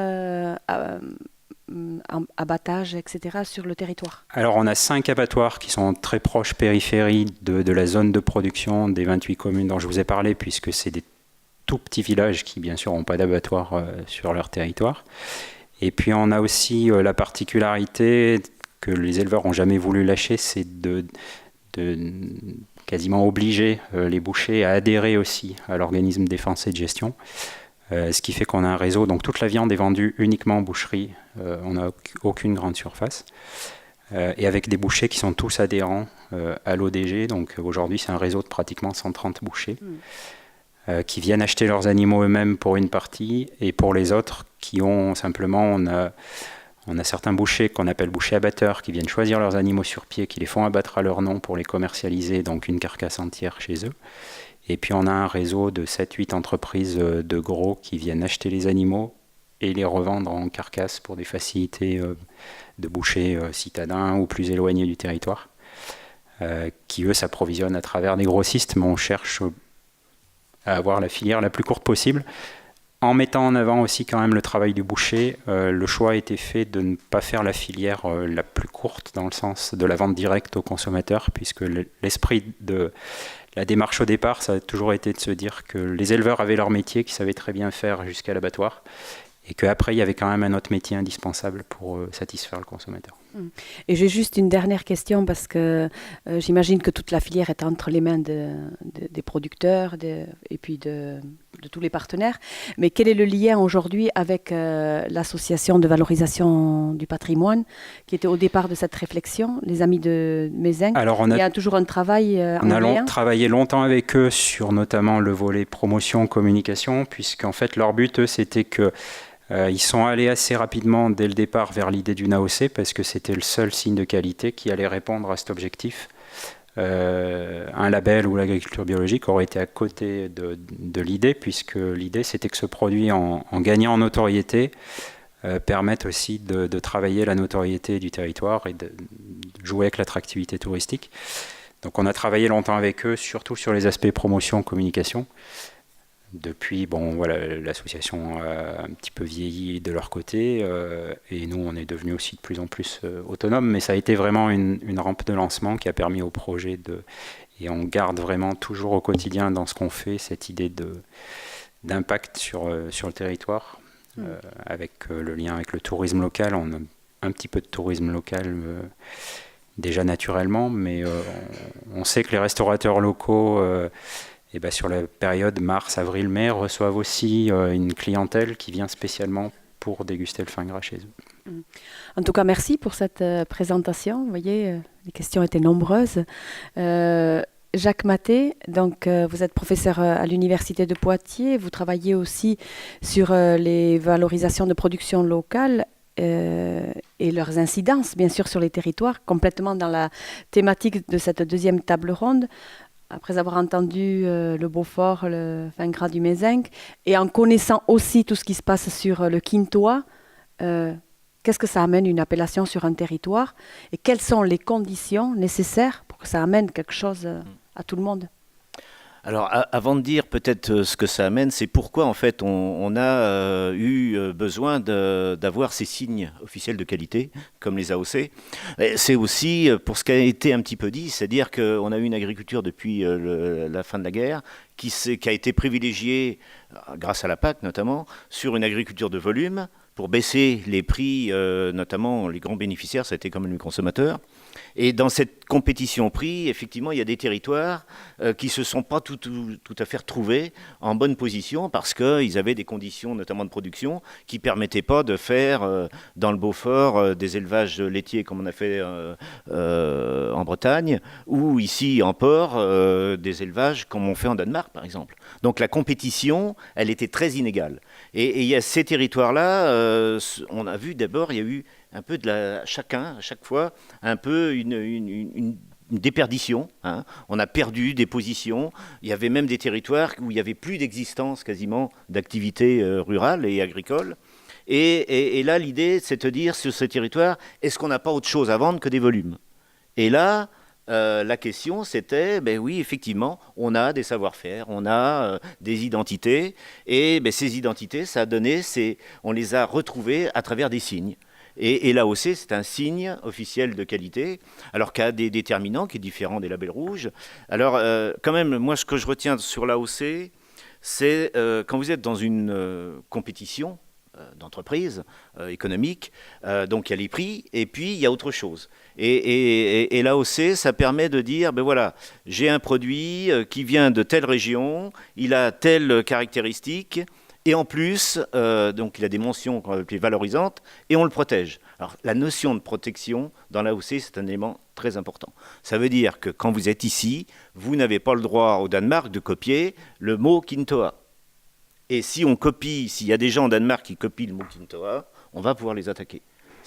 abattage, etc. sur le territoire. Alors, on a 5 abattoirs qui sont très proches périphérie de la zone de production des 28 communes dont je vous ai parlé, puisque c'est des tout petits villages qui, bien sûr, n'ont pas d'abattoir sur leur territoire. Et puis, on a aussi la particularité que les éleveurs n'ont jamais voulu lâcher, c'est de quasiment obliger les bouchers à adhérer aussi à l'organisme défense et de gestion. Ce qui fait qu'on a un réseau, donc toute la viande est vendue uniquement en boucherie, on n'a aucune grande surface. Et avec des bouchers qui sont tous adhérents à l'ODG, donc aujourd'hui c'est un réseau de pratiquement 130 bouchers qui viennent acheter leurs animaux eux-mêmes pour une partie, et pour les autres qui ont simplement, On a certains bouchers qu'on appelle bouchers abatteurs qui viennent choisir leurs animaux sur pied, qui les font abattre à leur nom pour les commercialiser, donc une carcasse entière chez eux. Et puis on a un réseau de 7-8 entreprises de gros qui viennent acheter les animaux et les revendre en carcasse pour des facilités de bouchers citadins ou plus éloignés du territoire, qui eux s'approvisionnent à travers des grossistes, mais on cherche à avoir la filière la plus courte possible, en mettant en avant aussi quand même le travail du boucher. Le choix a été fait de ne pas faire la filière la plus courte dans le sens de la vente directe au consommateur, puisque l'esprit de la démarche au départ, ça a toujours été de se dire que les éleveurs avaient leur métier, qu'ils savaient très bien faire jusqu'à l'abattoir, et qu'après, il y avait quand même un autre métier indispensable pour satisfaire le consommateur. Et j'ai juste une dernière question, parce que j'imagine que toute la filière est entre les mains des producteurs et puis de tous les partenaires. Mais quel est le lien aujourd'hui avec l'association de valorisation du patrimoine, qui était au départ de cette réflexion, les Amis de Mézenc? Alors il y a toujours un travail en lien. On a travaillé longtemps avec eux sur notamment le volet promotion, communication, puisqu'en fait leur but, eux, c'était que ils sont allés assez rapidement dès le départ vers l'idée d'une AOC parce que c'était le seul signe de qualité qui allait répondre à cet objectif. Un label ou l'agriculture biologique aurait été à côté de l'idée, puisque l'idée c'était que ce produit, en gagnant en notoriété, permette aussi de travailler la notoriété du territoire et de jouer avec l'attractivité touristique. Donc on a travaillé longtemps avec eux, surtout sur les aspects promotion, communication. Depuis, l'association a un petit peu vieilli de leur côté et nous, on est devenus aussi de plus en plus autonomes. Mais ça a été vraiment une rampe de lancement qui a permis au projet et on garde vraiment toujours au quotidien dans ce qu'on fait cette idée d'impact sur le territoire avec le lien avec le tourisme local. On a un petit peu de tourisme local déjà naturellement, mais on sait que les restaurateurs locaux... sur la période mars, avril, mai, reçoivent aussi une clientèle qui vient spécialement pour déguster le fin gras chez eux. En tout cas, merci pour cette présentation. Vous voyez, les questions étaient nombreuses. Jacques Maté, donc, vous êtes professeur à l'Université de Poitiers. Vous travaillez aussi sur les valorisations de production locale et leurs incidences, bien sûr, sur les territoires, complètement dans la thématique de cette deuxième table ronde. Après avoir entendu le Beaufort, le fin gras du Mézenc, et en connaissant aussi tout ce qui se passe sur le Quintoa, qu'est-ce que ça amène une appellation sur un territoire et quelles sont les conditions nécessaires pour que ça amène quelque chose à tout le monde? Alors, avant de dire peut-être ce que ça amène, c'est pourquoi en fait on a eu besoin d'avoir ces signes officiels de qualité, comme les AOC. Et c'est aussi pour ce qui a été un petit peu dit, c'est-à-dire qu'on a eu une agriculture depuis la fin de la guerre qui a été privilégiée, grâce à la PAC notamment, sur une agriculture de volume, pour baisser les prix, notamment les grands bénéficiaires, ça a été quand même les consommateurs. Et dans cette compétition prix, effectivement, il y a des territoires qui ne se sont pas tout à fait retrouvés en bonne position parce qu'ils avaient des conditions, notamment de production, qui ne permettaient pas de faire dans le Beaufort des élevages laitiers comme on a fait en Bretagne ou ici en Port des élevages comme on fait en Danemark, par exemple. Donc la compétition, elle était très inégale. Et il y a ces territoires-là, on a vu d'abord, il y a eu un peu à chaque fois, un peu une déperdition. Hein. On a perdu des positions. Il y avait même des territoires où il n'y avait plus d'existence quasiment d'activités rurales et agricoles. Et là, l'idée, c'est de dire sur ce territoire, est-ce qu'on n'a pas autre chose à vendre que des volumes? Et là, la question, c'était, oui, effectivement, on a des savoir-faire, on a des identités. Et ces identités, ça a donné, on les a retrouvées à travers des signes. Et l'AOC, c'est un signe officiel de qualité, alors qu'il y a des déterminants qui est différent des labels rouges. Alors, quand même, moi, ce que je retiens sur l'AOC, c'est quand vous êtes dans une compétition d'entreprise économique, donc il y a les prix, et puis il y a autre chose. Et l'AOC, ça permet de dire, voilà, j'ai un produit qui vient de telle région, il a telle caractéristique, et en plus, donc il a des mentions qu'on va appeler valorisantes, et on le protège. Alors la notion de protection dans l'AOC, c'est un élément très important. Ça veut dire que quand vous êtes ici, vous n'avez pas le droit au Danemark de copier le mot Quintoa. Et si on copie, s'il y a des gens au Danemark qui copient le mot Quintoa, on va pouvoir les attaquer.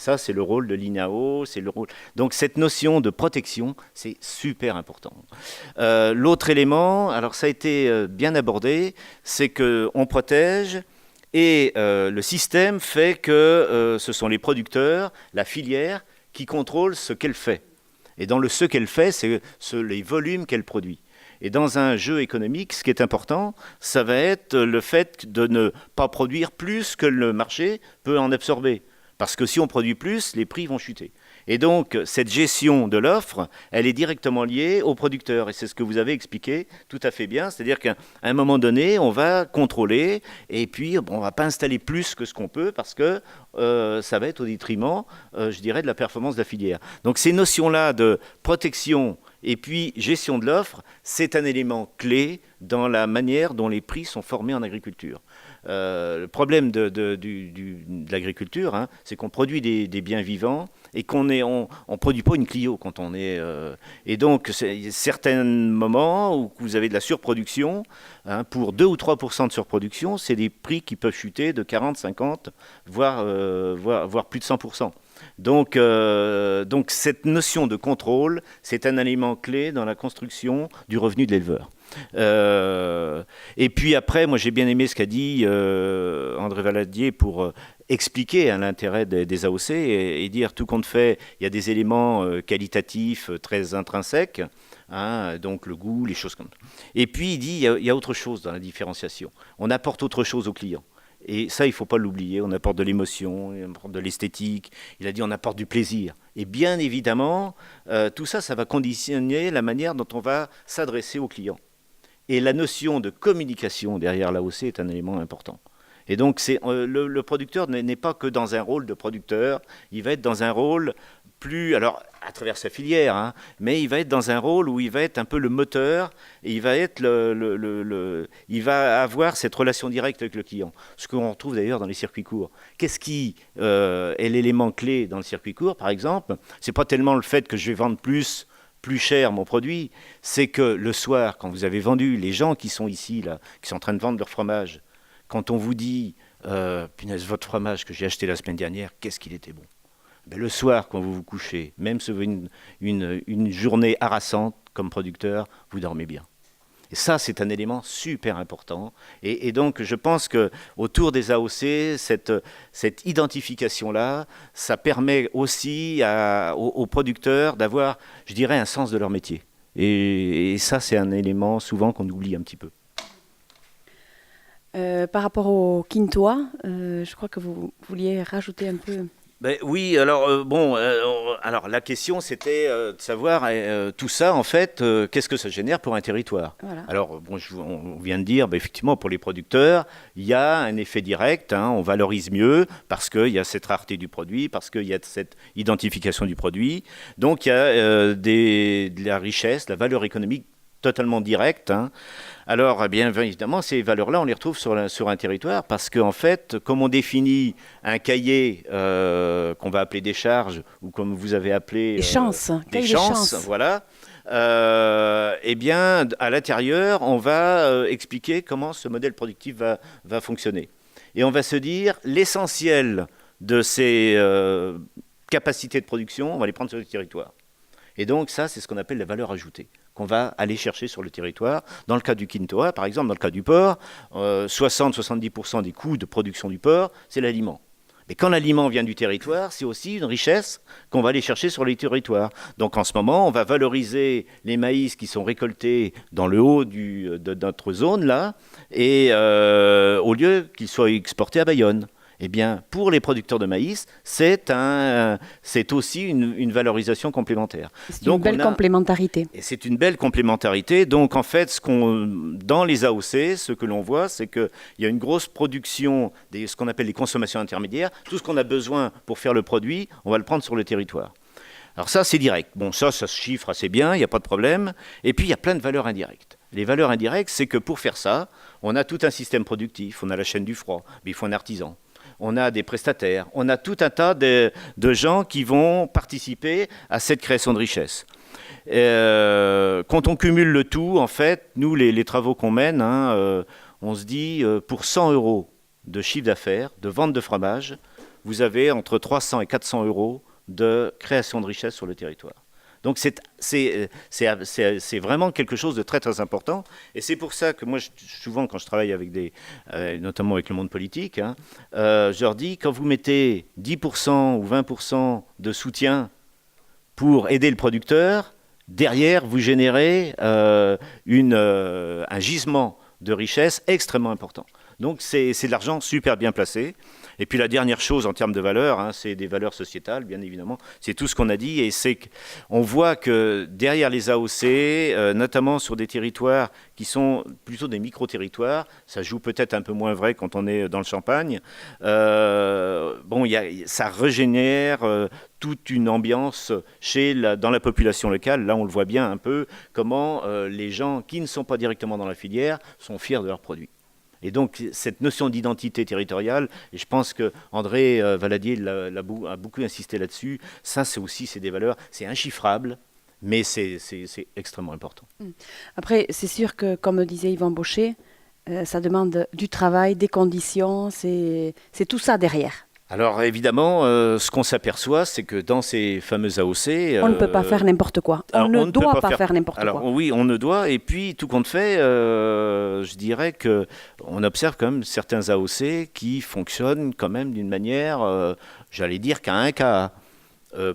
Ça, c'est le rôle de l'INAO, c'est le rôle. Donc cette notion de protection, c'est super important. L'autre élément, alors ça a été bien abordé, c'est qu'on protège et le système fait que ce sont les producteurs, la filière, qui contrôlent ce qu'elle fait. Et dans le ce qu'elle fait, c'est les volumes qu'elle produit. Et dans un jeu économique, ce qui est important, ça va être le fait de ne pas produire plus que le marché peut en absorber. Parce que si on produit plus, les prix vont chuter. Et donc, cette gestion de l'offre, elle est directement liée aux producteurs. Et c'est ce que vous avez expliqué tout à fait bien. C'est-à-dire qu'à un moment donné, on va contrôler et puis on ne va pas installer plus que ce qu'on peut parce que ça va être au détriment, je dirais, de la performance de la filière. Donc, ces notions-là de protection et puis gestion de l'offre, c'est un élément clé dans la manière dont les prix sont formés en agriculture. Le problème de l'agriculture, hein, c'est qu'on produit des biens vivants et qu'on on produit pas une Clio quand on est... et donc, il y a certains moments où vous avez de la surproduction, hein, pour 2 ou 3% de surproduction, c'est des prix qui peuvent chuter de 40, 50, voire plus de 100%. Donc cette notion de contrôle, c'est un élément clé dans la construction du revenu de l'éleveur. Et puis après, moi j'ai bien aimé ce qu'a dit André Valadier pour expliquer l'intérêt des AOC et dire tout compte fait, il y a des éléments qualitatifs très intrinsèques, hein, donc le goût, les choses comme ça. Et puis il dit il y a autre chose dans la différenciation. On apporte autre chose au client. Et ça, il ne faut pas l'oublier. On apporte de l'émotion, on apporte de l'esthétique. Il a dit on apporte du plaisir. Et bien évidemment, tout ça, ça va conditionner la manière dont on va s'adresser aux clients. Et la notion de communication derrière l'AOC est un élément important. Et donc, le producteur n'est pas que dans un rôle de producteur, il va être dans un rôle plus, alors à travers sa filière, hein, mais il va être dans un rôle où il va être un peu le moteur et il va être il va avoir cette relation directe avec le client. Ce qu'on retrouve d'ailleurs dans les circuits courts. Qu'est-ce qui est l'élément clé dans le circuit court, par exemple? C'est pas tellement le fait que je vais vendre plus cher mon produit, c'est que le soir, quand vous avez vendu, les gens qui sont ici, là, qui sont en train de vendre leur fromage, quand on vous dit punaise, votre fromage que j'ai acheté la semaine dernière, qu'est-ce qu'il était bon. Ben, le soir, quand vous vous couchez, même sur une journée harassante comme producteur, vous dormez bien. Et ça, c'est un élément super important. Et donc, je pense qu'autour des AOC, cette identification-là, ça permet aussi aux producteurs d'avoir, je dirais, un sens de leur métier. Et ça, c'est un élément souvent qu'on oublie un petit peu. Par rapport au quintoa, je crois que vous vouliez rajouter un peu... Ben oui, alors alors la question c'était de savoir tout ça en fait, qu'est-ce que ça génère pour un territoire. Voilà. Alors on vient de dire, effectivement pour les producteurs, il y a un effet direct, hein, on valorise mieux parce qu'il y a cette rareté du produit, parce qu'il y a cette identification du produit, donc il y a de la richesse, la valeur économique totalement directe. Hein. Alors, bien évidemment, ces valeurs-là, on les retrouve sur un territoire parce qu'en fait, comme on définit un cahier qu'on va appeler des charges ou comme vous avez appelé... Des chances. Voilà. Eh bien, à l'intérieur, on va expliquer comment ce modèle productif va fonctionner. Et on va se dire, l'essentiel de ces capacités de production, on va les prendre sur le territoire. Et donc, ça, c'est ce qu'on appelle la valeur ajoutée, qu'on va aller chercher sur le territoire. Dans le cas du quintoa, par exemple, dans le cas du porc, 60-70% des coûts de production du porc, c'est l'aliment. Mais quand l'aliment vient du territoire, c'est aussi une richesse qu'on va aller chercher sur les territoires. Donc en ce moment, on va valoriser les maïs qui sont récoltés dans le haut de notre zone, là, et au lieu qu'ils soient exportés à Bayonne. Eh bien, pour les producteurs de maïs, c'est aussi une valorisation complémentaire. C'est une belle complémentarité. Et c'est une belle complémentarité. Donc, en fait, dans les AOC, ce que l'on voit, c'est qu'il y a une grosse production, ce qu'on appelle les consommations intermédiaires. Tout ce qu'on a besoin pour faire le produit, on va le prendre sur le territoire. Alors ça, c'est direct. Bon, ça se chiffre assez bien, il n'y a pas de problème. Et puis, il y a plein de valeurs indirectes. Les valeurs indirectes, c'est que pour faire ça, on a tout un système productif, on a la chaîne du froid, mais il faut un artisan. On a des prestataires, on a tout un tas de gens qui vont participer à cette création de richesse. Quand on cumule le tout, en fait, nous, les travaux qu'on mène, on se dit, pour 100 € de chiffre d'affaires, de vente de fromage, vous avez entre 300 et 400 euros de création de richesse sur le territoire. Donc c'est vraiment quelque chose de très très important. Et c'est pour ça que moi, souvent quand je travaille avec notamment avec le monde politique, je leur dis, quand vous mettez 10% ou 20% de soutien pour aider le producteur, derrière vous générez un gisement de richesse extrêmement important. Donc c'est de l'argent super bien placé. Et puis la dernière chose en termes de valeur, c'est des valeurs sociétales, bien évidemment. C'est tout ce qu'on a dit. Et c'est qu'on voit que derrière les AOC, notamment sur des territoires qui sont plutôt des micro-territoires, ça joue peut-être un peu moins vrai quand on est dans le Champagne, ça régénère toute une ambiance dans la population locale. Là, on le voit bien un peu, comment les gens qui ne sont pas directement dans la filière sont fiers de leurs produits. Et donc, cette notion d'identité territoriale, et je pense que André Valadier a beaucoup insisté là-dessus, ça, c'est des valeurs, c'est inchiffrable, mais c'est extrêmement important. Après, c'est sûr que, comme disait Yvan Baucher, ça demande du travail, des conditions, c'est tout ça derrière. Alors évidemment, ce qu'on s'aperçoit, c'est que dans ces fameuses AOC... on ne peut pas faire n'importe quoi. On ne doit pas faire n'importe quoi. Alors oui, on ne doit. Et puis, tout compte fait, je dirais qu'on observe quand même certains AOC qui fonctionnent quand même d'une manière, j'allais dire, qu'à un cas.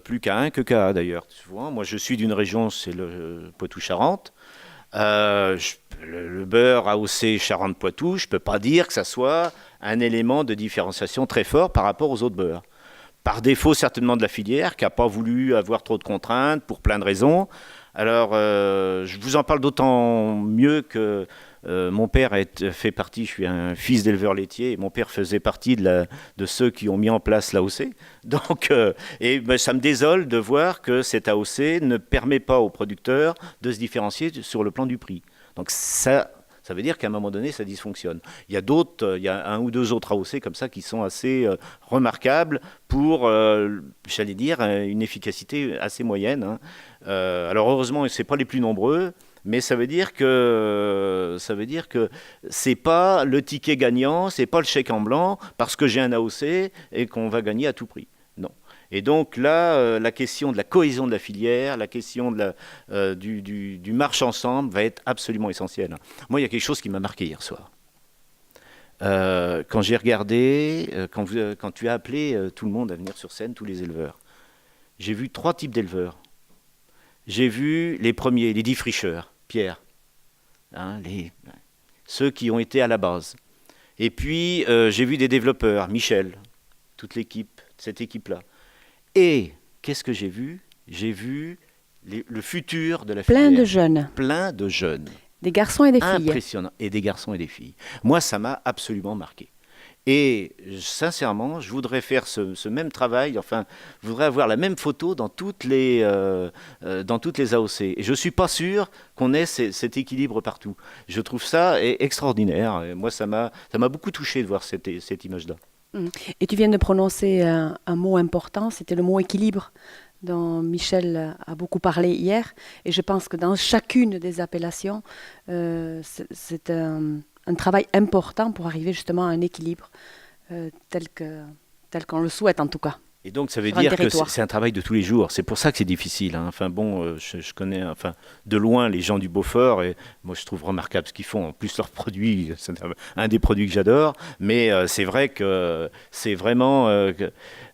Plus qu'à un que qu'à d'ailleurs. Souvent, moi, je suis d'une région, c'est le Poitou-Charentes. Le beurre AOC Charentes-Poitou, je ne peux pas dire que ça soit un élément de différenciation très fort par rapport aux autres beurres. Par défaut certainement de la filière qui n'a pas voulu avoir trop de contraintes pour plein de raisons. Alors je vous en parle d'autant mieux que mon père fait partie, je suis un fils d'éleveur laitier, et mon père faisait partie de ceux qui ont mis en place l'AOC. Donc, ça me désole de voir que cette AOC ne permet pas aux producteurs de se différencier sur le plan du prix. Donc ça veut dire qu'à un moment donné, ça dysfonctionne. Il y a un ou deux autres AOC comme ça qui sont assez remarquables pour, j'allais dire, une efficacité assez moyenne. Alors heureusement, ce n'est pas les plus nombreux, mais ça veut dire que c'est pas le ticket gagnant, c'est pas le chèque en blanc parce que j'ai un AOC et qu'on va gagner à tout prix. Non. Et donc là, la question de la cohésion de la filière, la question du marche ensemble va être absolument essentielle. Moi, il y a quelque chose qui m'a marqué hier soir. Quand j'ai regardé, quand tu as appelé tout le monde à venir sur scène, tous les éleveurs, j'ai vu 3 types d'éleveurs. J'ai vu les premiers, les 10 fricheurs, Pierre, ceux qui ont été à la base. Et puis, j'ai vu des développeurs, Michel, toute l'équipe, cette équipe-là. Et qu'est-ce que j'ai vu ? J'ai vu le futur de la filière. Plein de jeunes. Plein de jeunes. Des garçons et des filles. Impressionnant. Et des garçons et des filles. Moi, ça m'a absolument marqué. Et sincèrement, je voudrais faire ce même travail, enfin, je voudrais avoir la même photo dans toutes les AOC. Et je ne suis pas sûr qu'on ait cet équilibre partout. Je trouve ça extraordinaire. Et moi, ça m'a beaucoup touché de voir cette image-là. Et tu viens de prononcer un mot important, c'était le mot équilibre, dont Michel a beaucoup parlé hier. Et je pense que dans chacune des appellations, c'est un travail important pour arriver justement à un équilibre tel qu'on le souhaite en tout cas. Et donc ça veut dire que c'est un travail de tous les jours. C'est pour ça que c'est difficile. Enfin bon, je connais de loin les gens du Beaufort et moi je trouve remarquable ce qu'ils font. En plus leurs produits, c'est un des produits que j'adore. Mais c'est vrai que c'est vraiment.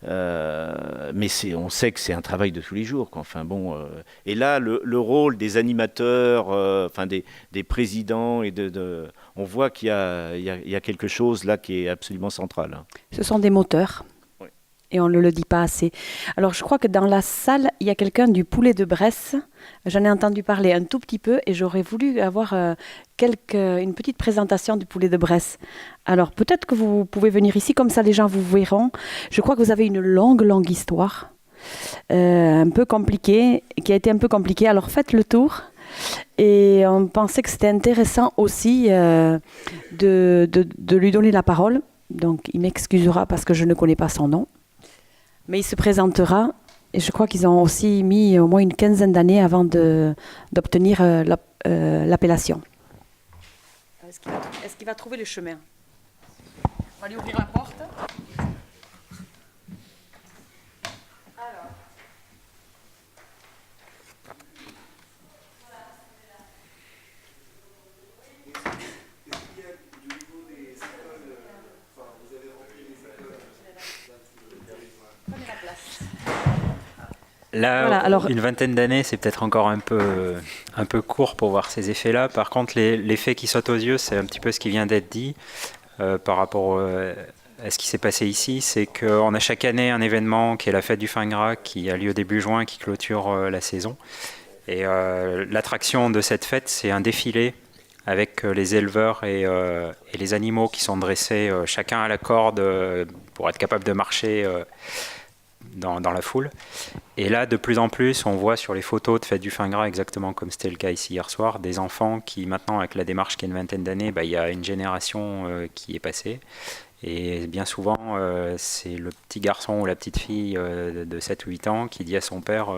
Mais on sait que c'est un travail de tous les jours. Quoi. Enfin bon. Et là, le rôle des animateurs, des présidents et on voit qu'il y a quelque chose là qui est absolument central. Ce sont des moteurs. Et on ne le dit pas assez. Alors, je crois que dans la salle, il y a quelqu'un du poulet de Bresse. J'en ai entendu parler un tout petit peu et j'aurais voulu avoir une petite présentation du poulet de Bresse. Alors, peut-être que vous pouvez venir ici, comme ça les gens vous verront. Je crois que vous avez une longue histoire, un peu compliquée, qui a été un peu compliquée. Alors, faites le tour. Et on pensait que c'était intéressant aussi de lui donner la parole. Donc, il m'excusera parce que je ne connais pas son nom. Mais il se présentera, et je crois qu'ils ont aussi mis au moins une quinzaine d'années avant d'obtenir l'appellation. Est-ce qu'il va trouver le chemin ? On va lui ouvrir la porte. Là, Voilà, alors- une vingtaine d'années, c'est peut-être encore un peu court pour voir ces effets-là. Par contre, l'effet qui saute aux yeux, c'est un petit peu ce qui vient d'être dit par rapport à ce qui s'est passé ici. C'est qu'on a chaque année un événement qui est la fête du foie gras qui a lieu début juin, qui clôture la saison. Et l'attraction de cette fête, c'est un défilé avec les éleveurs et les animaux qui sont dressés chacun à la corde pour être capable de marcher dans la foule. Et là, de plus en plus, on voit sur les photos de fête du foie gras, exactement comme c'était le cas ici hier soir, des enfants qui maintenant, avec la démarche qui a une vingtaine d'années, il y a une génération qui est passée. Et bien souvent, c'est le petit garçon ou la petite fille de 7 ou 8 ans qui dit à son père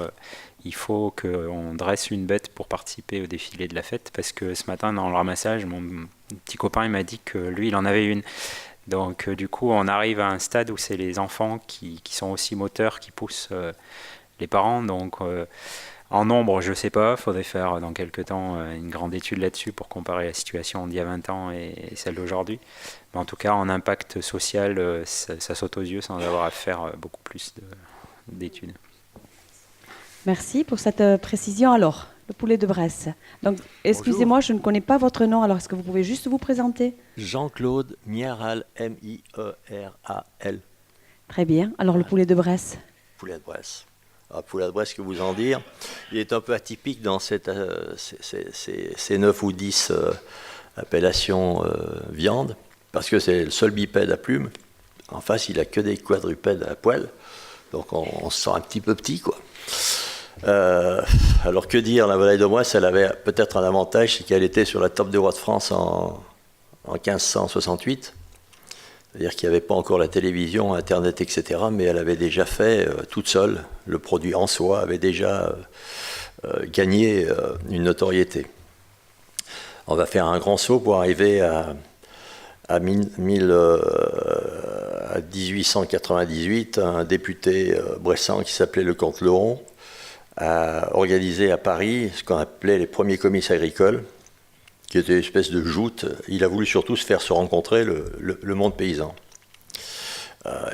il faut qu'on dresse une bête pour participer au défilé de la fête, parce que ce matin, dans le ramassage, mon petit copain il m'a dit que lui, il en avait une. Donc du coup, on arrive à un stade où c'est les enfants qui sont aussi moteurs, qui poussent les parents. Donc en nombre, je ne sais pas, il faudrait faire dans quelques temps une grande étude là-dessus pour comparer la situation d'il y a 20 ans et celle d'aujourd'hui. Mais en tout cas, en impact social, ça saute aux yeux sans avoir à faire beaucoup plus d'études. Merci pour cette précision. Alors, le poulet de Bresse. Donc, excusez-moi, je ne connais pas votre nom. Alors, est-ce que vous pouvez juste vous présenter? Jean-Claude Mieral, M-I-E-R-A-L. Très bien. Alors, le poulet de Bresse. Poulet de Bresse. Alors, poulet de Bresse, que vous en dire? Il est un peu atypique dans ces 9 ou 10 appellations viande, parce que c'est le seul bipède à plumes. En face, il n'a que des quadrupèdes à poil. Donc, on se sent un petit peu petit, quoi. Alors que dire, la volaille de Bresse, elle avait peut-être un avantage, c'est qu'elle était sur la table des rois de France en 1568. C'est-à-dire qu'il n'y avait pas encore la télévision, Internet, etc. Mais elle avait déjà fait, toute seule, le produit en soi avait déjà gagné une notoriété. On va faire un grand saut pour arriver à 1898, un député bressan qui s'appelait le comte Leron a organisé à Paris ce qu'on appelait les premiers comices agricoles, qui étaient une espèce de joute. Il a voulu surtout se faire se rencontrer le monde paysan.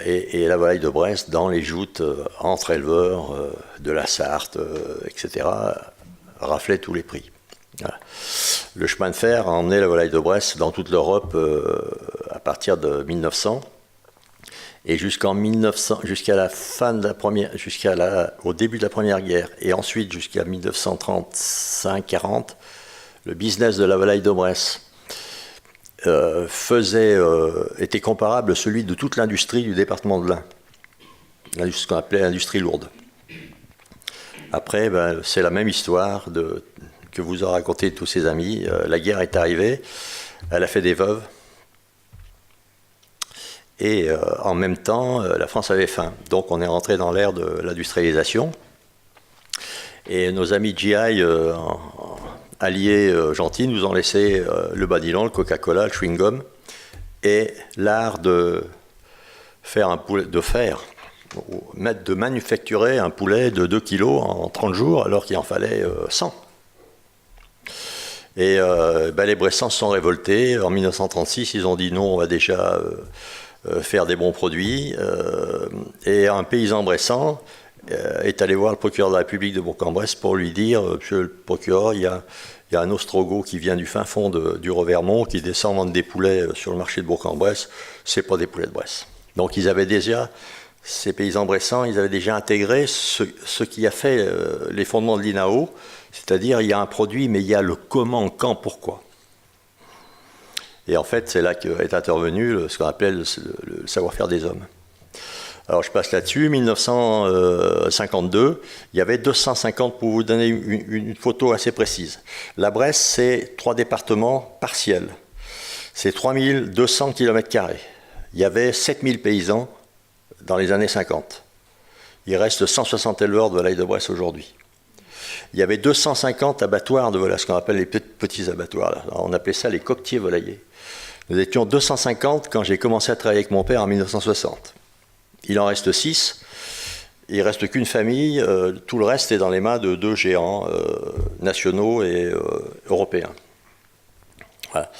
Et la volaille de Bresse, dans les joutes entre éleveurs de la Sarthe, etc., raflait tous les prix. Voilà. Le chemin de fer a emmené la volaille de Bresse dans toute l'Europe à partir de 1900. Et jusqu'à la fin de la première, au début de la Première Guerre, et ensuite jusqu'à 1935-40, le business de la volaille de Bresse était comparable à celui de toute l'industrie du département de l'Ain, ce qu'on appelait l'industrie lourde. Après, c'est la même histoire que vous ont raconté tous ses amis. La guerre est arrivée, elle a fait des veuves. Et en même temps, la France avait faim. Donc on est rentré dans l'ère de l'industrialisation. Et nos amis GI, alliés gentils, nous ont laissé le Badilon, le Coca-Cola, le chewing-gum, et l'art de manufacturer un poulet de 2 kilos en 30 jours, alors qu'il en fallait 100. Et les Bressans se sont révoltés. En 1936, ils ont dit non, on va déjà faire des bons produits. Et un paysan bressan est allé voir le procureur de la République de Bourg-en-Bresse pour lui dire « Monsieur le procureur, il y a un ostrogoth qui vient du fin fond du Revermont, qui descend vendre des poulets sur le marché de Bourg-en-Bresse. C'est pas des poulets de Bresse. » Donc ils avaient déjà, ces paysans bressans, ils avaient déjà intégré ce qui a fait les fondements de l'INAO, c'est-à-dire il y a un produit, mais il y a le comment, quand, pourquoi. Et en fait, c'est là qu'est intervenu ce qu'on appelle le savoir-faire des hommes. Alors je passe là-dessus, 1952, il y avait 250, pour vous donner une photo assez précise. La Bresse, c'est 3 départements partiels. C'est 3200 km². Il y avait 7000 paysans dans les années 50. Il reste 160 éleveurs de volailles de Bresse aujourd'hui. Il y avait 250 abattoirs de volailles, ce qu'on appelle les petits abattoirs. Là. On appelait ça les coquetiers volaillers. Nous étions 250 quand j'ai commencé à travailler avec mon père en 1960. Il en reste 6. Il ne reste qu'une famille. Tout le reste est dans les mains de 2 géants nationaux et européens. Voilà.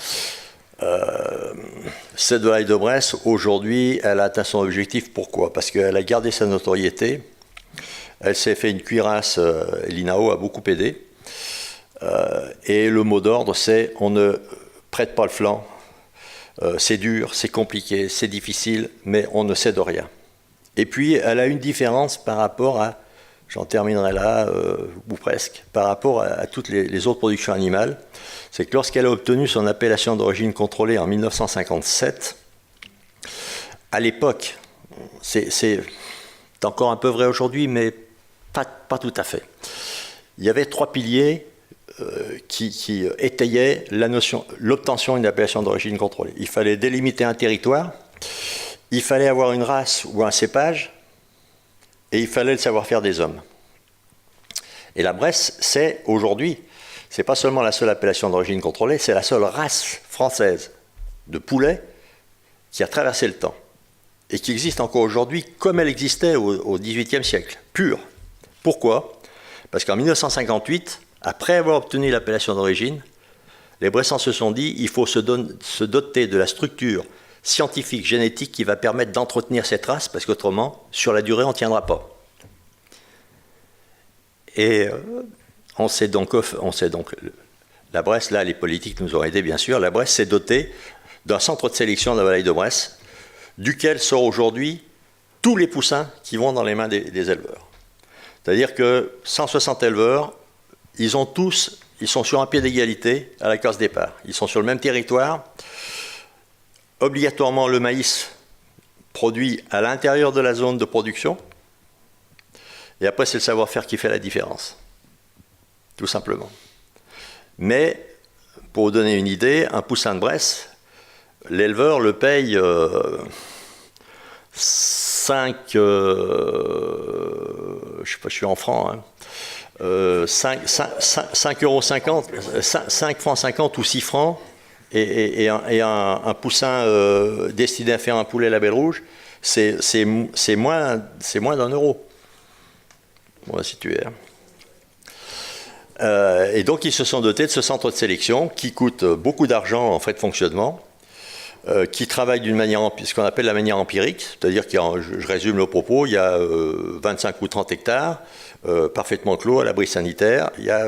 Cette volaille de Bresse, aujourd'hui, elle a atteint son objectif. Pourquoi? Parce qu'elle a gardé sa notoriété. Elle s'est fait une cuirasse, l'INAO a beaucoup aidé. Et le mot d'ordre, c'est on ne prête pas le flanc. C'est dur, c'est compliqué, c'est difficile, mais on ne cède rien. Et puis, elle a une différence par rapport à, j'en terminerai là, ou presque, par rapport à toutes les autres productions animales. C'est que lorsqu'elle a obtenu son appellation d'origine contrôlée en 1957, à l'époque, c'est encore un peu vrai aujourd'hui, mais pas tout à fait. Il y avait 3 piliers qui étayaient l'obtention d'une appellation d'origine contrôlée. Il fallait délimiter un territoire, il fallait avoir une race ou un cépage, et il fallait le savoir-faire des hommes. Et la Bresse, c'est aujourd'hui, c'est pas seulement la seule appellation d'origine contrôlée, c'est la seule race française de poulet qui a traversé le temps et qui existe encore aujourd'hui comme elle existait au XVIIIe siècle, pure. Pourquoi ? Parce qu'en 1958, après avoir obtenu l'appellation d'origine, les Bressans se sont dit il faut se doter de la structure scientifique, génétique qui va permettre d'entretenir cette race, parce qu'autrement, sur la durée, on ne tiendra pas. Et on s'est donc, la Bresse, là, les politiques nous ont aidés, bien sûr, la Bresse s'est dotée d'un centre de sélection de la vallée de Bresse, duquel sortent aujourd'hui tous les poussins qui vont dans les mains des éleveurs. C'est-à-dire que 160 éleveurs, ils sont sur un pied d'égalité à la case départ. Ils sont sur le même territoire. Obligatoirement, le maïs produit à l'intérieur de la zone de production. Et après, c'est le savoir-faire qui fait la différence. Tout simplement. Mais, pour vous donner une idée, un poussin de Bresse, l'éleveur le paye 5, je sais pas, je suis en francs, hein, 5,50 francs 50 ou 6 francs, et un poussin destiné à faire un poulet label rouge, c'est moins d'€1. On va situer. Et donc ils se sont dotés de ce centre de sélection qui coûte beaucoup d'argent en frais de fonctionnement, qui travaille d'une manière, ce qu'on appelle la manière empirique, c'est-à-dire je résume le propos, il y a 25 ou 30 hectares, parfaitement clos à l'abri sanitaire, il y a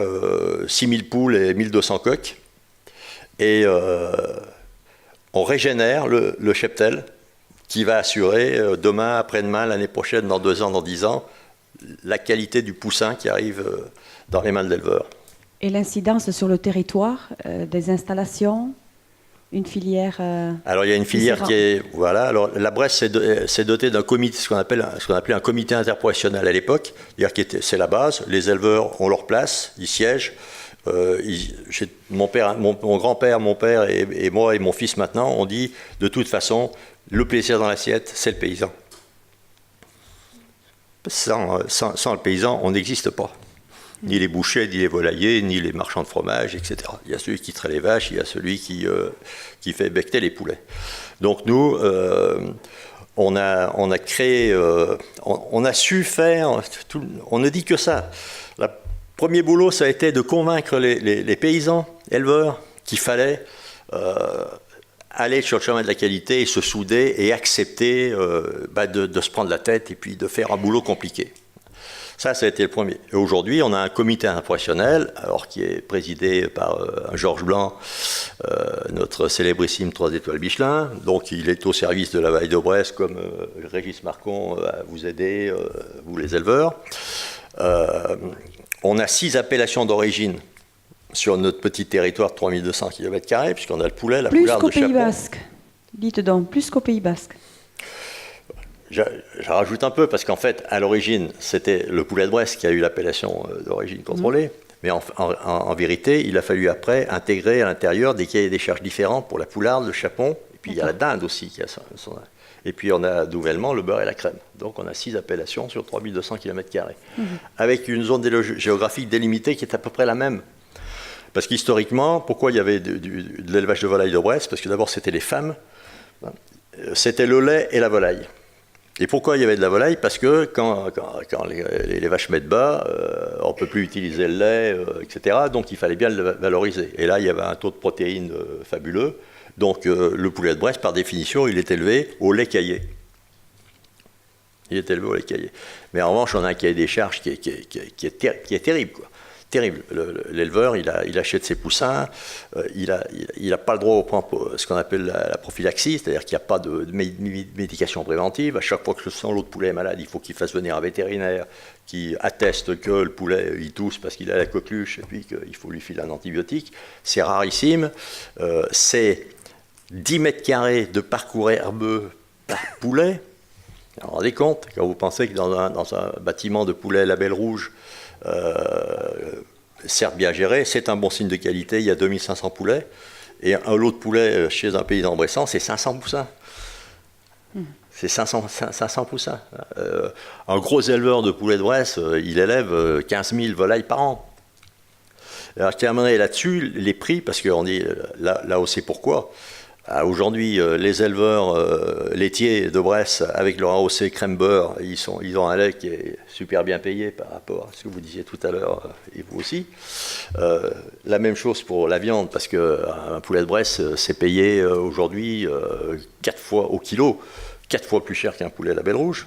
6000 poules et 1200 coqs, et on régénère le cheptel qui va assurer demain, après-demain, l'année prochaine, dans 2 ans, dans 10 ans, la qualité du poussin qui arrive dans les mains de l'éleveur. Et l'incidence sur le territoire des installations, une filière... Alors il y a une filière qui est... Voilà, alors la Bresse s'est dotée d'un comité, ce qu'on appelait un comité interprofessionnel à l'époque, c'est-à-dire c'est la base, les éleveurs ont leur place, ils siègent. Mon grand-père, mon père et moi et mon fils maintenant, on dit de toute façon, le plaisir dans l'assiette, c'est le paysan. Sans le paysan, on n'existe pas. Ni les bouchers, ni les volaillers, ni les marchands de fromage, etc. Il y a celui qui traite les vaches, il y a celui qui fait becqueter les poulets. Donc nous, on a créé, on a su faire, on ne dit que ça. Le premier boulot, ça a été de convaincre les paysans, éleveurs, qu'il fallait aller sur le chemin de la qualité et se souder et accepter de se prendre la tête et puis de faire un boulot compliqué. Ça a été le premier. Et aujourd'hui, on a un comité interprofessionnel, alors qui est présidé par Georges Blanc, notre célébrissime 3 étoiles Michelin. Donc, il est au service de la vallée de Bresse, comme Régis Marcon va vous aider, vous les éleveurs. On a 6 appellations d'origine sur notre petit territoire de 3200 km², puisqu'on a le poulet, la poularde, le chapon. Plus qu'au Pays Basque. Dites donc, plus qu'au Pays Basque. Je rajoute un peu, parce qu'en fait, à l'origine, c'était le poulet de Bresse qui a eu l'appellation d'origine contrôlée. Mais en vérité, il a fallu après intégrer à l'intérieur des cahiers des charges différents pour la poularde, le chapon, et puis il y a la dinde aussi. Et puis on a nouvellement le beurre et la crème. Donc on a 6 appellations sur 3200 km². Avec une zone géographique délimitée qui est à peu près la même. Parce qu'historiquement, pourquoi il y avait de l'élevage de volaille de Bresse ? Parce que d'abord, c'était les femmes, c'était le lait et la volaille. Et pourquoi il y avait de la volaille ? Parce que quand les vaches mettent bas, on ne peut plus utiliser le lait, etc. Donc il fallait bien le valoriser. Et là, il y avait un taux de protéines fabuleux. Donc le poulet de Bresse, par définition, il est élevé au lait caillé. Il est élevé au lait caillé. Mais en revanche, on a un cahier des charges qui est terrible, quoi. Terrible. L'éleveur, il achète ses poussins, il n'a pas le droit au ce qu'on appelle la prophylaxie, c'est-à-dire qu'il n'y a pas de médication préventive. À chaque fois que l'autre poulet est malade, il faut qu'il fasse venir un vétérinaire qui atteste que le poulet il tousse parce qu'il a la coqueluche et puis qu'il faut lui filer un antibiotique. C'est rarissime. C'est 10 mètres carrés de parcours herbeux par poulet. Vous vous rendez compte, quand vous pensez que dans un bâtiment de poulet label rouge, certes bien géré, c'est un bon signe de qualité, il y a 2500 poulets, et un lot de poulet chez un paysan bressant, c'est 500 poussins. C'est 500 poussins. Un gros éleveur de poulets de Bresse, il élève 15 000 volailles par an. Alors je terminerai là-dessus, les prix, parce qu'on dit, là aussi pourquoi. Aujourd'hui, les éleveurs laitiers de Bresse, avec leur AOC crème beurre, ils ont un lait qui est super bien payé par rapport à ce que vous disiez tout à l'heure, et vous aussi. La même chose pour la viande, parce qu'un poulet de Bresse, c'est payé aujourd'hui 4 fois au kilo, 4 fois plus cher qu'un poulet label rouge.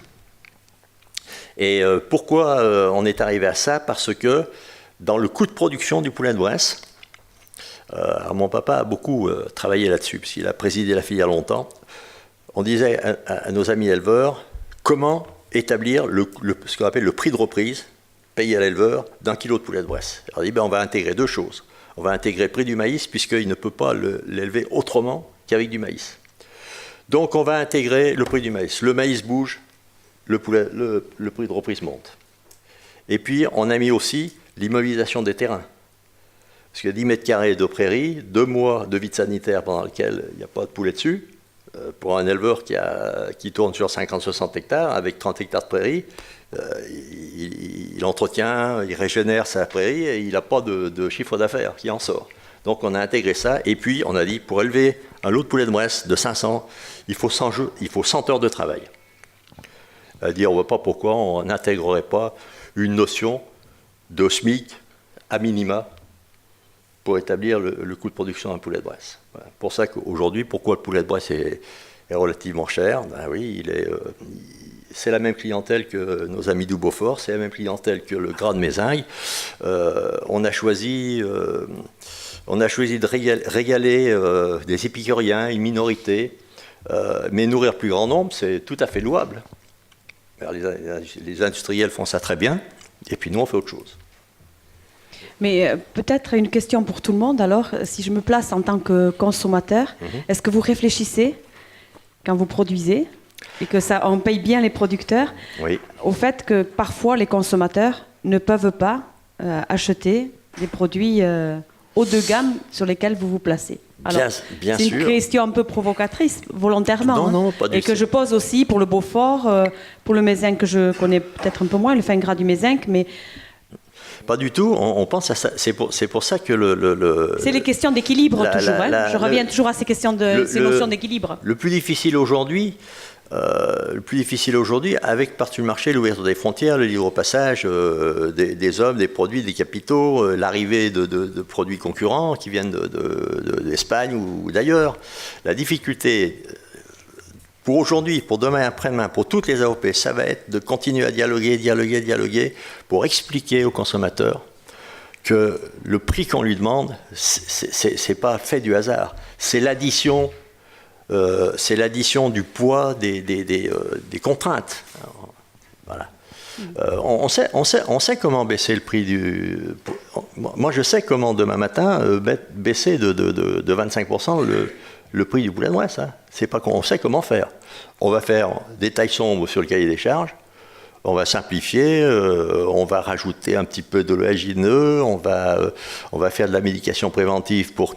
Et pourquoi on est arrivé à ça? Parce que dans le coût de production du poulet de Bresse, mon papa a beaucoup travaillé là-dessus, puisqu'il a présidé la filière longtemps. On disait à nos amis éleveurs comment établir ce qu'on appelle le prix de reprise payé à l'éleveur d'un kilo de poulet de Bresse. Alors, on dit, on va intégrer deux choses. On va intégrer le prix du maïs, puisqu'il ne peut pas l'élever autrement qu'avec du maïs. Donc on va intégrer le prix du maïs. Le maïs bouge, le prix de reprise monte. Et puis on a mis aussi l'immobilisation des terrains. Parce que 10 mètres carrés de prairie, 2 mois de vide sanitaire pendant lequel il n'y a pas de poulet dessus, pour un éleveur qui tourne sur 50-60 hectares, avec 30 hectares de prairie, il entretient, il régénère sa prairie et il n'a pas de chiffre d'affaires qui en sort. Donc on a intégré ça, et puis on a dit, pour élever un lot de poulet de Bresse de 500, il faut 100 heures de travail. C'est-à-dire, on ne voit pas pourquoi on n'intégrerait pas une notion de SMIC à minima pour établir le coût de production d'un poulet de Bresse. Voilà. Pour ça qu'aujourd'hui, pourquoi le poulet de Bresse est relativement cher? Ben oui, c'est la même clientèle que nos amis du Beaufort, c'est la même clientèle que le gras de Mézingues. On a choisi de régaler des épicuriens, une minorité, mais nourrir le plus grand nombre, c'est tout à fait louable. Alors, les industriels font ça très bien, et puis nous, on fait autre chose. Mais peut-être une question pour tout le monde. Alors, si je me place en tant que consommateur, est-ce que vous réfléchissez, quand vous produisez, et que on paye bien les producteurs, oui, au fait que parfois les consommateurs ne peuvent pas acheter des produits haut de gamme sur lesquels vous vous placez? Alors, bien c'est sûr. une question un peu provocatrice, volontairement. Non, pas du et que je pose aussi pour le Beaufort, pour le Mézenc que je connais peut-être un peu moins, le fin gras du Mézenc, mais... Pas du tout, on pense à ça. C'est pour ça que C'est les questions d'équilibre, toujours. Je reviens toujours à ces questions ces notions d'équilibre. Le plus difficile aujourd'hui, avec par-dessus le marché, l'ouverture des frontières, le libre passage des hommes, des produits, des capitaux, l'arrivée de produits concurrents qui viennent d'Espagne ou d'ailleurs. La difficulté pour aujourd'hui, pour demain, après-demain, pour toutes les AOP, ça va être de continuer à dialoguer pour expliquer aux consommateurs que le prix qu'on lui demande, c'est pas fait du hasard. C'est l'addition du poids des contraintes. Alors, voilà. On sait comment baisser le prix du... Moi, je sais comment demain matin baisser de 25% le prix du poulet de Bresse. Hein. C'est pas qu'on sait comment faire. On va faire des tailles sombres sur le cahier des charges. On va simplifier, on va rajouter un petit peu de l'oléagineux, on va faire de la médication préventive pour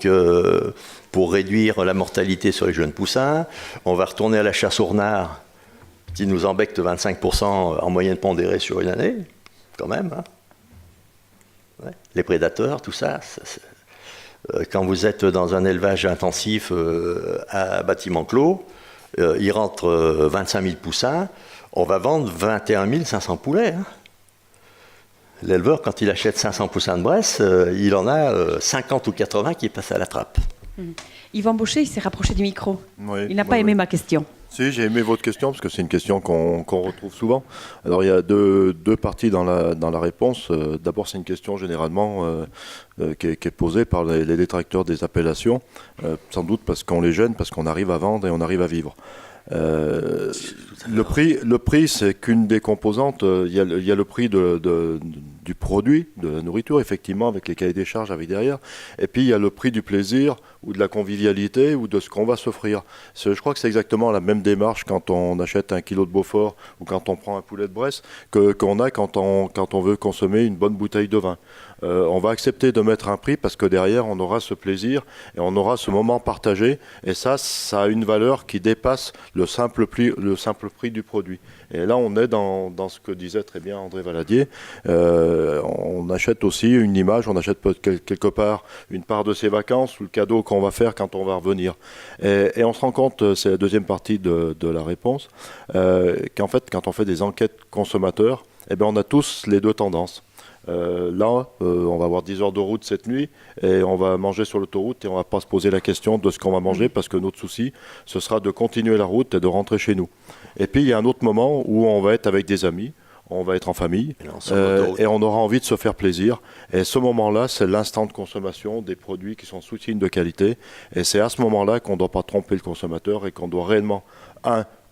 réduire la mortalité sur les jeunes poussins. On va retourner à la chasse au renard, qui nous embecte 25% en moyenne pondérée sur une année, quand même. Hein. Ouais. Les prédateurs, tout ça. Quand vous êtes dans un élevage intensif à bâtiment clos, il rentre 25 000 poussins, on va vendre 21 500 poulets. Hein. L'éleveur, quand il achète 500 poussins de Bresse, il en a 50 ou 80 qui passent à la trappe. Yvan Baucher, il s'est rapproché du micro. Oui, Il n'a pas aimé ma question. Si, j'ai aimé votre question parce que c'est une question qu'on retrouve souvent. Alors il y a deux parties dans la réponse. D'abord, c'est une question généralement qui est posée par les détracteurs des appellations, sans doute parce qu'on les gêne, parce qu'on arrive à vendre et on arrive à vivre. Le prix, c'est qu'une des composantes. Il y a le prix du produit, de la nourriture, effectivement, avec les cahiers des charges avec derrière. Et puis, il y a le prix du plaisir ou de la convivialité ou de ce qu'on va s'offrir. Je crois que c'est exactement la même démarche quand on achète un kilo de Beaufort ou quand on prend un poulet de Bresse qu'on a quand on veut consommer une bonne bouteille de vin. On va accepter de mettre un prix parce que derrière, on aura ce plaisir et on aura ce moment partagé. Et ça a une valeur qui dépasse le simple prix du produit. Et là, on est dans ce que disait très bien André Valadier. On achète aussi une image, on achète quelque part une part de ses vacances ou le cadeau qu'on va faire quand on va revenir. Et on se rend compte, c'est la deuxième partie de la réponse, qu'en fait, quand on fait des enquêtes consommateurs, eh bien, on a tous les deux tendances. Là, on va avoir 10 heures de route cette nuit et on va manger sur l'autoroute et on ne va pas se poser la question de ce qu'on va manger parce que notre souci, ce sera de continuer la route et de rentrer chez nous. Et puis, il y a un autre moment où on va être avec des amis, on va être en famille et on aura envie de se faire plaisir. Et ce moment-là, c'est l'instant de consommation des produits qui sont sous signe de qualité. Et c'est à ce moment-là qu'on ne doit pas tromper le consommateur et qu'on doit réellement,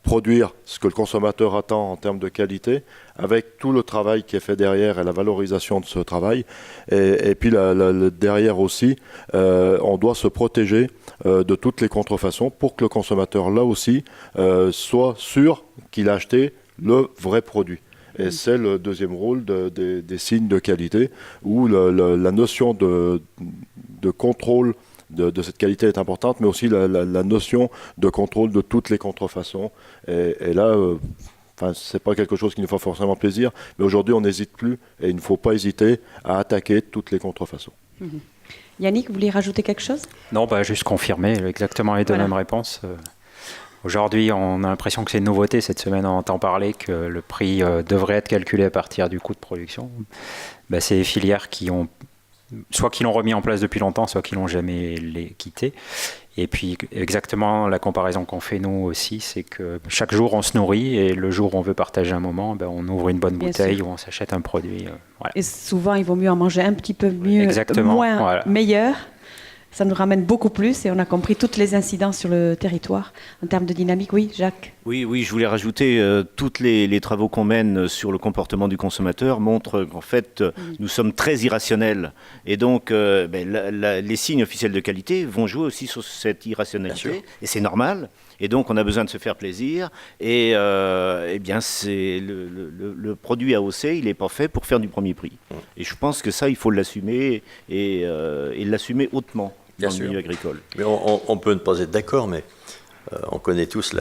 produire ce que le consommateur attend en termes de qualité, avec tout le travail qui est fait derrière et la valorisation de ce travail. Et puis derrière aussi, on doit se protéger de toutes les contrefaçons pour que le consommateur, là aussi, soit sûr qu'il a acheté le vrai produit. Et c'est le deuxième rôle des signes de qualité, où la notion de contrôle de cette qualité est importante, mais aussi la notion de contrôle de toutes les contrefaçons. Et là, c'est pas quelque chose qui nous fait forcément plaisir, mais aujourd'hui on n'hésite plus et il ne faut pas hésiter à attaquer toutes les contrefaçons. Yannick, vous voulez rajouter quelque chose? Non, juste confirmer exactement les deux mêmes réponses. Aujourd'hui, on a l'impression que c'est une nouveauté. Cette semaine, on entend parler que le prix devrait être calculé à partir du coût de production. C'est les filières qui l'ont remis en place depuis longtemps, soit qui l'ont jamais quitté. Et puis exactement la comparaison qu'on fait nous aussi, c'est que chaque jour on se nourrit et le jour où on veut partager un moment, on ouvre une bonne bouteille ou on s'achète un produit. Voilà. Et souvent il vaut mieux en manger un petit peu mieux, moins, meilleur. Ça nous ramène beaucoup plus et on a compris toutes les incidences sur le territoire en termes de dynamique. Oui, Jacques? Oui, je voulais rajouter, tous les travaux qu'on mène sur le comportement du consommateur montrent qu'en fait, nous sommes très irrationnels. Et donc, les signes officiels de qualité vont jouer aussi sur cette irrationalité. Et c'est normal. Et donc, on a besoin de se faire plaisir. Et c'est le produit AOC, il n'est pas fait pour faire du premier prix. Et je pense que ça, il faut l'assumer et l'assumer hautement dans le milieu agricole. Mais on peut ne pas être d'accord, mais on connaît tous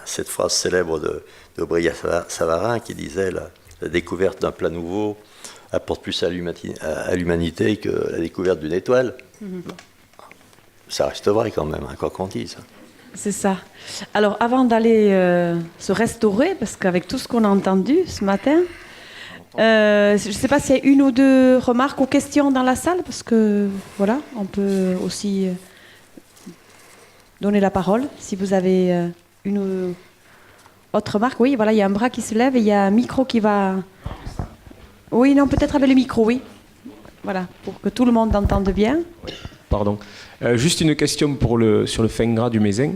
cette phrase célèbre de Brillat-Savarin qui disait la découverte d'un plat nouveau apporte plus à l'humanité que la découverte d'une étoile. Ça reste vrai quand même, quoi qu'on dise. C'est ça. Alors, avant d'aller se restaurer, parce qu'avec tout ce qu'on a entendu ce matin, je ne sais pas s'il y a une ou deux remarques ou questions dans la salle, parce que voilà, on peut aussi donner la parole si vous avez une ou autre remarque. Oui, voilà, il y a un bras qui se lève et il y a un micro qui va... Oui, non, peut-être avec le micro, oui. Voilà, pour que tout le monde entende bien. Pardon. Juste une question sur le fin gras du Mézin.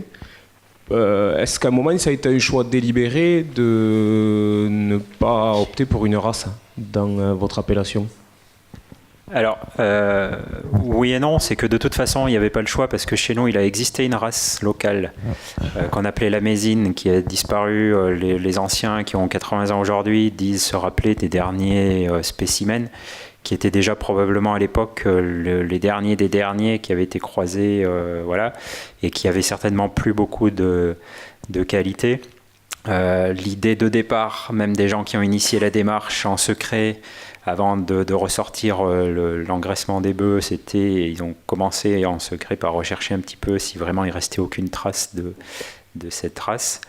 Est-ce qu'à un moment, ça a été un choix délibéré de ne pas opter pour une race dans votre appellation? Alors, oui et non, c'est que de toute façon, il n'y avait pas le choix parce que chez nous, il a existé une race locale qu'on appelait la Mézine, qui a disparu. Les anciens qui ont 80 ans aujourd'hui disent se rappeler des derniers spécimens qui étaient déjà probablement à l'époque les derniers des derniers qui avaient été croisés, et qui avaient certainement plus beaucoup de qualité. L'idée de départ, même des gens qui ont initié la démarche en secret, avant de ressortir l'engraissement des bœufs, ils ont commencé en secret par rechercher un petit peu si vraiment il restait aucune trace de cette race.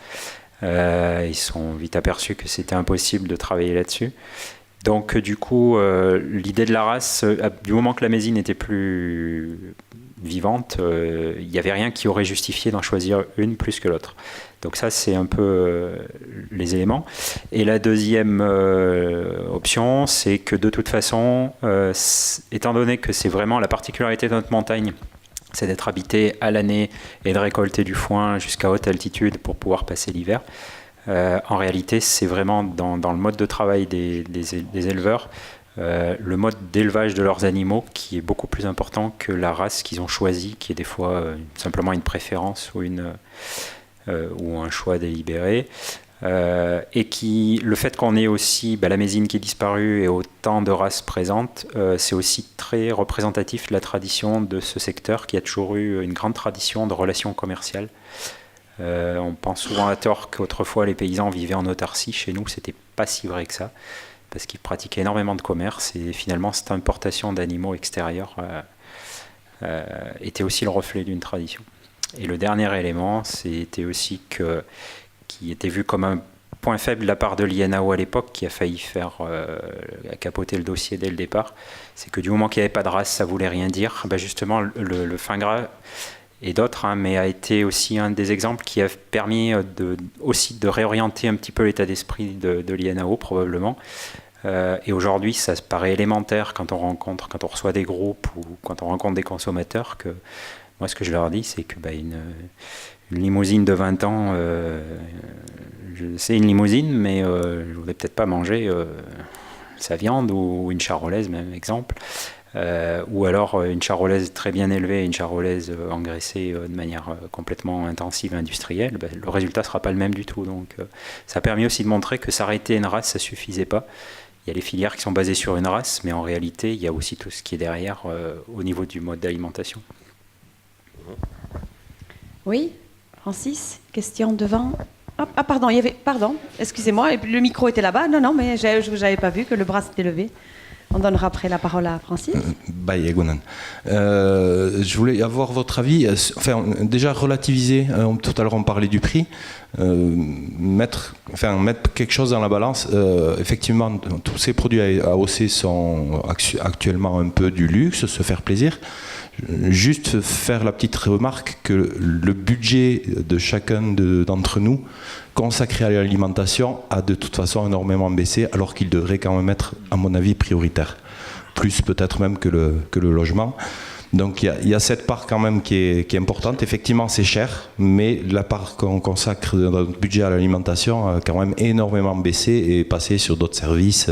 Ils se sont vite aperçus que c'était impossible de travailler là-dessus. Donc du coup, l'idée de la race, du moment que la Mézine n'était plus vivantes, il n'y avait rien qui aurait justifié d'en choisir une plus que l'autre. Donc ça, c'est un peu les éléments. Et la deuxième option, c'est que de toute façon, étant donné que c'est vraiment la particularité de notre montagne, c'est d'être habité à l'année et de récolter du foin jusqu'à haute altitude pour pouvoir passer l'hiver. En réalité, c'est vraiment dans le mode de travail des éleveurs, le mode d'élevage de leurs animaux qui est beaucoup plus important que la race qu'ils ont choisie, qui est des fois simplement une préférence ou un choix délibéré. Et le fait qu'on ait aussi la mésine qui est disparue et autant de races présentes, c'est aussi très représentatif de la tradition de ce secteur qui a toujours eu une grande tradition de relations commerciales. On pense souvent à tort qu'autrefois les paysans vivaient en autarcie. Chez nous, c'était pas si vrai que ça, parce qu'ils pratiquaient énormément de commerce et finalement cette importation d'animaux extérieurs était aussi le reflet d'une tradition. Et le dernier élément, c'était aussi qui était vu comme un point faible de la part de l'INAO à l'époque, qui a failli faire capoter le dossier dès le départ, c'est que du moment qu'il n'y avait pas de race, ça voulait rien dire. Justement, le fin gras et d'autres, mais a été aussi un des exemples qui a permis aussi de réorienter un petit peu l'état d'esprit de l'INAO probablement. Et aujourd'hui, ça se paraît élémentaire quand on reçoit des groupes ou quand on rencontre des consommateurs, que moi ce que je leur dis, c'est que une limousine de 20 ans, c'est une limousine, mais je ne voudrais peut-être pas manger sa viande, ou une charolaise, même exemple. Ou alors une charolaise très bien élevée, une charolaise engraissée de manière complètement intensive, industrielle, le résultat ne sera pas le même du tout. Donc ça a permis aussi de montrer que s'arrêter une race, ça ne suffisait pas. Il y a les filières qui sont basées sur une race, mais en réalité, il y a aussi tout ce qui est derrière au niveau du mode d'alimentation. Oui, Francis, question devant. Ah pardon, excusez-moi, et puis le micro était là-bas. Non, mais je n'avais pas vu que le bras s'était levé. On donnera après la parole à Francis. Je voulais avoir votre avis. Déjà relativiser, tout à l'heure on parlait du prix, mettre quelque chose dans la balance. Effectivement, tous ces produits AOC sont actuellement un peu du luxe, se faire plaisir. Juste faire la petite remarque que le budget de chacun d'entre nous consacré à l'alimentation a de toute façon énormément baissé, alors qu'il devrait quand même être, à mon avis, prioritaire. Plus peut-être même que le logement. Donc il y a cette part quand même qui est importante. Effectivement, c'est cher, mais la part qu'on consacre dans notre budget à l'alimentation a quand même énormément baissé et passé sur d'autres services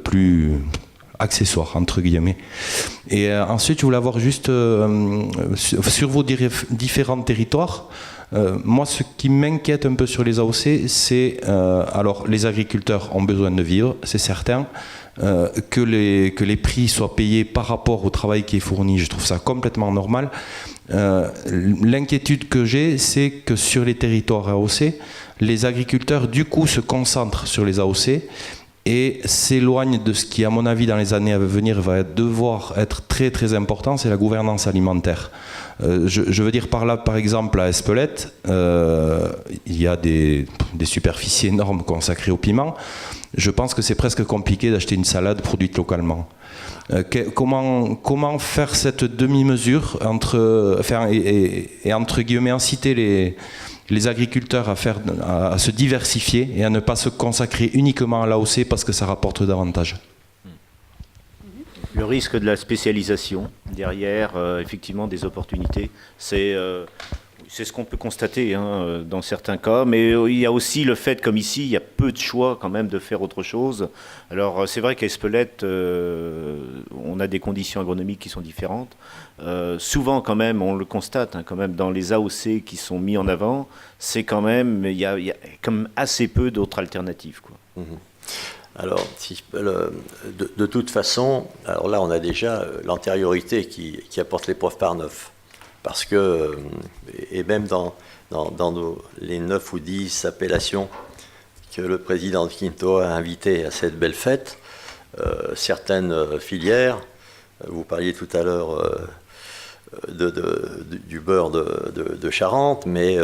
plus accessoires, entre guillemets. Et ensuite, je voulais avoir juste sur vos différents territoires, moi, ce qui m'inquiète un peu sur les AOC, c'est alors les agriculteurs ont besoin de vivre, c'est certain. Que les prix soient payés par rapport au travail qui est fourni, je trouve ça complètement normal. L'inquiétude que j'ai, c'est que sur les territoires AOC, les agriculteurs du coup se concentrent sur les AOC et s'éloignent de ce qui, à mon avis, dans les années à venir, va devoir être très très important, c'est la gouvernance alimentaire. Je veux dire par là, par exemple, à Espelette, il y a des superficies énormes consacrées au piment. Je pense que c'est presque compliqué d'acheter une salade produite localement. Comment faire cette demi-mesure entre guillemets inciter les agriculteurs à se diversifier et à ne pas se consacrer uniquement à l'AOC parce que ça rapporte davantage. Le risque de la spécialisation derrière, effectivement, des opportunités, c'est ce qu'on peut constater dans certains cas, mais il y a aussi le fait, comme ici, il y a peu de choix quand même de faire autre chose. Alors c'est vrai qu'à Espelette, on a des conditions agronomiques qui sont différentes. Souvent quand même, on le constate, quand même dans les AOC qui sont mis en avant, c'est quand même, il y a comme assez peu d'autres alternatives, quoi. Alors, de toute façon, alors là on a déjà l'antériorité qui apporte l'épreuve par 9. Parce que, et même dans les 9 ou 10 appellations que le président de Quintoa a invitées à cette belle fête, certaines filières, vous parliez tout à l'heure du beurre de Charente, mais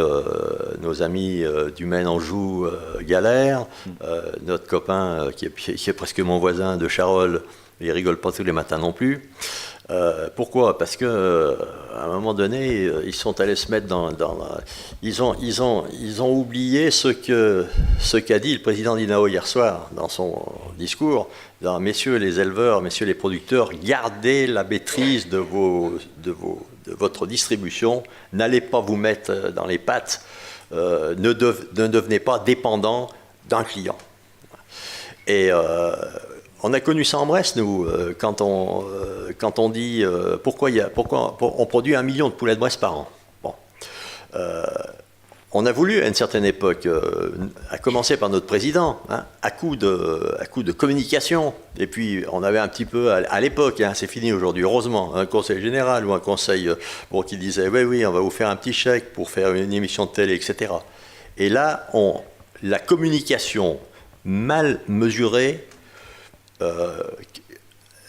nos amis du Maine-Anjou galèrent, notre copain qui est presque mon voisin de Charolles, il rigole pas tous les matins non plus. Pourquoi ? Parce que à un moment donné, ils sont allés se mettre ils ont oublié ce qu'a dit le président d'INAO hier soir dans son discours. Messieurs les éleveurs, messieurs les producteurs, gardez la maîtrise de votre distribution. N'allez pas vous mettre dans les pattes. Ne devenez pas dépendant d'un client. Et on a connu ça en Bresse, nous, quand on dit pourquoi on produit 1 million de poulets de Bresse par an. Bon. On a voulu, à une certaine époque, à commencer par notre président, hein, à coup de communication, et puis on avait un petit peu, à l'époque, hein, c'est fini aujourd'hui, heureusement, un conseil général ou un conseil qui disait oui, on va vous faire un petit chèque pour faire une émission de télé, etc. Et là, la communication mal mesurée,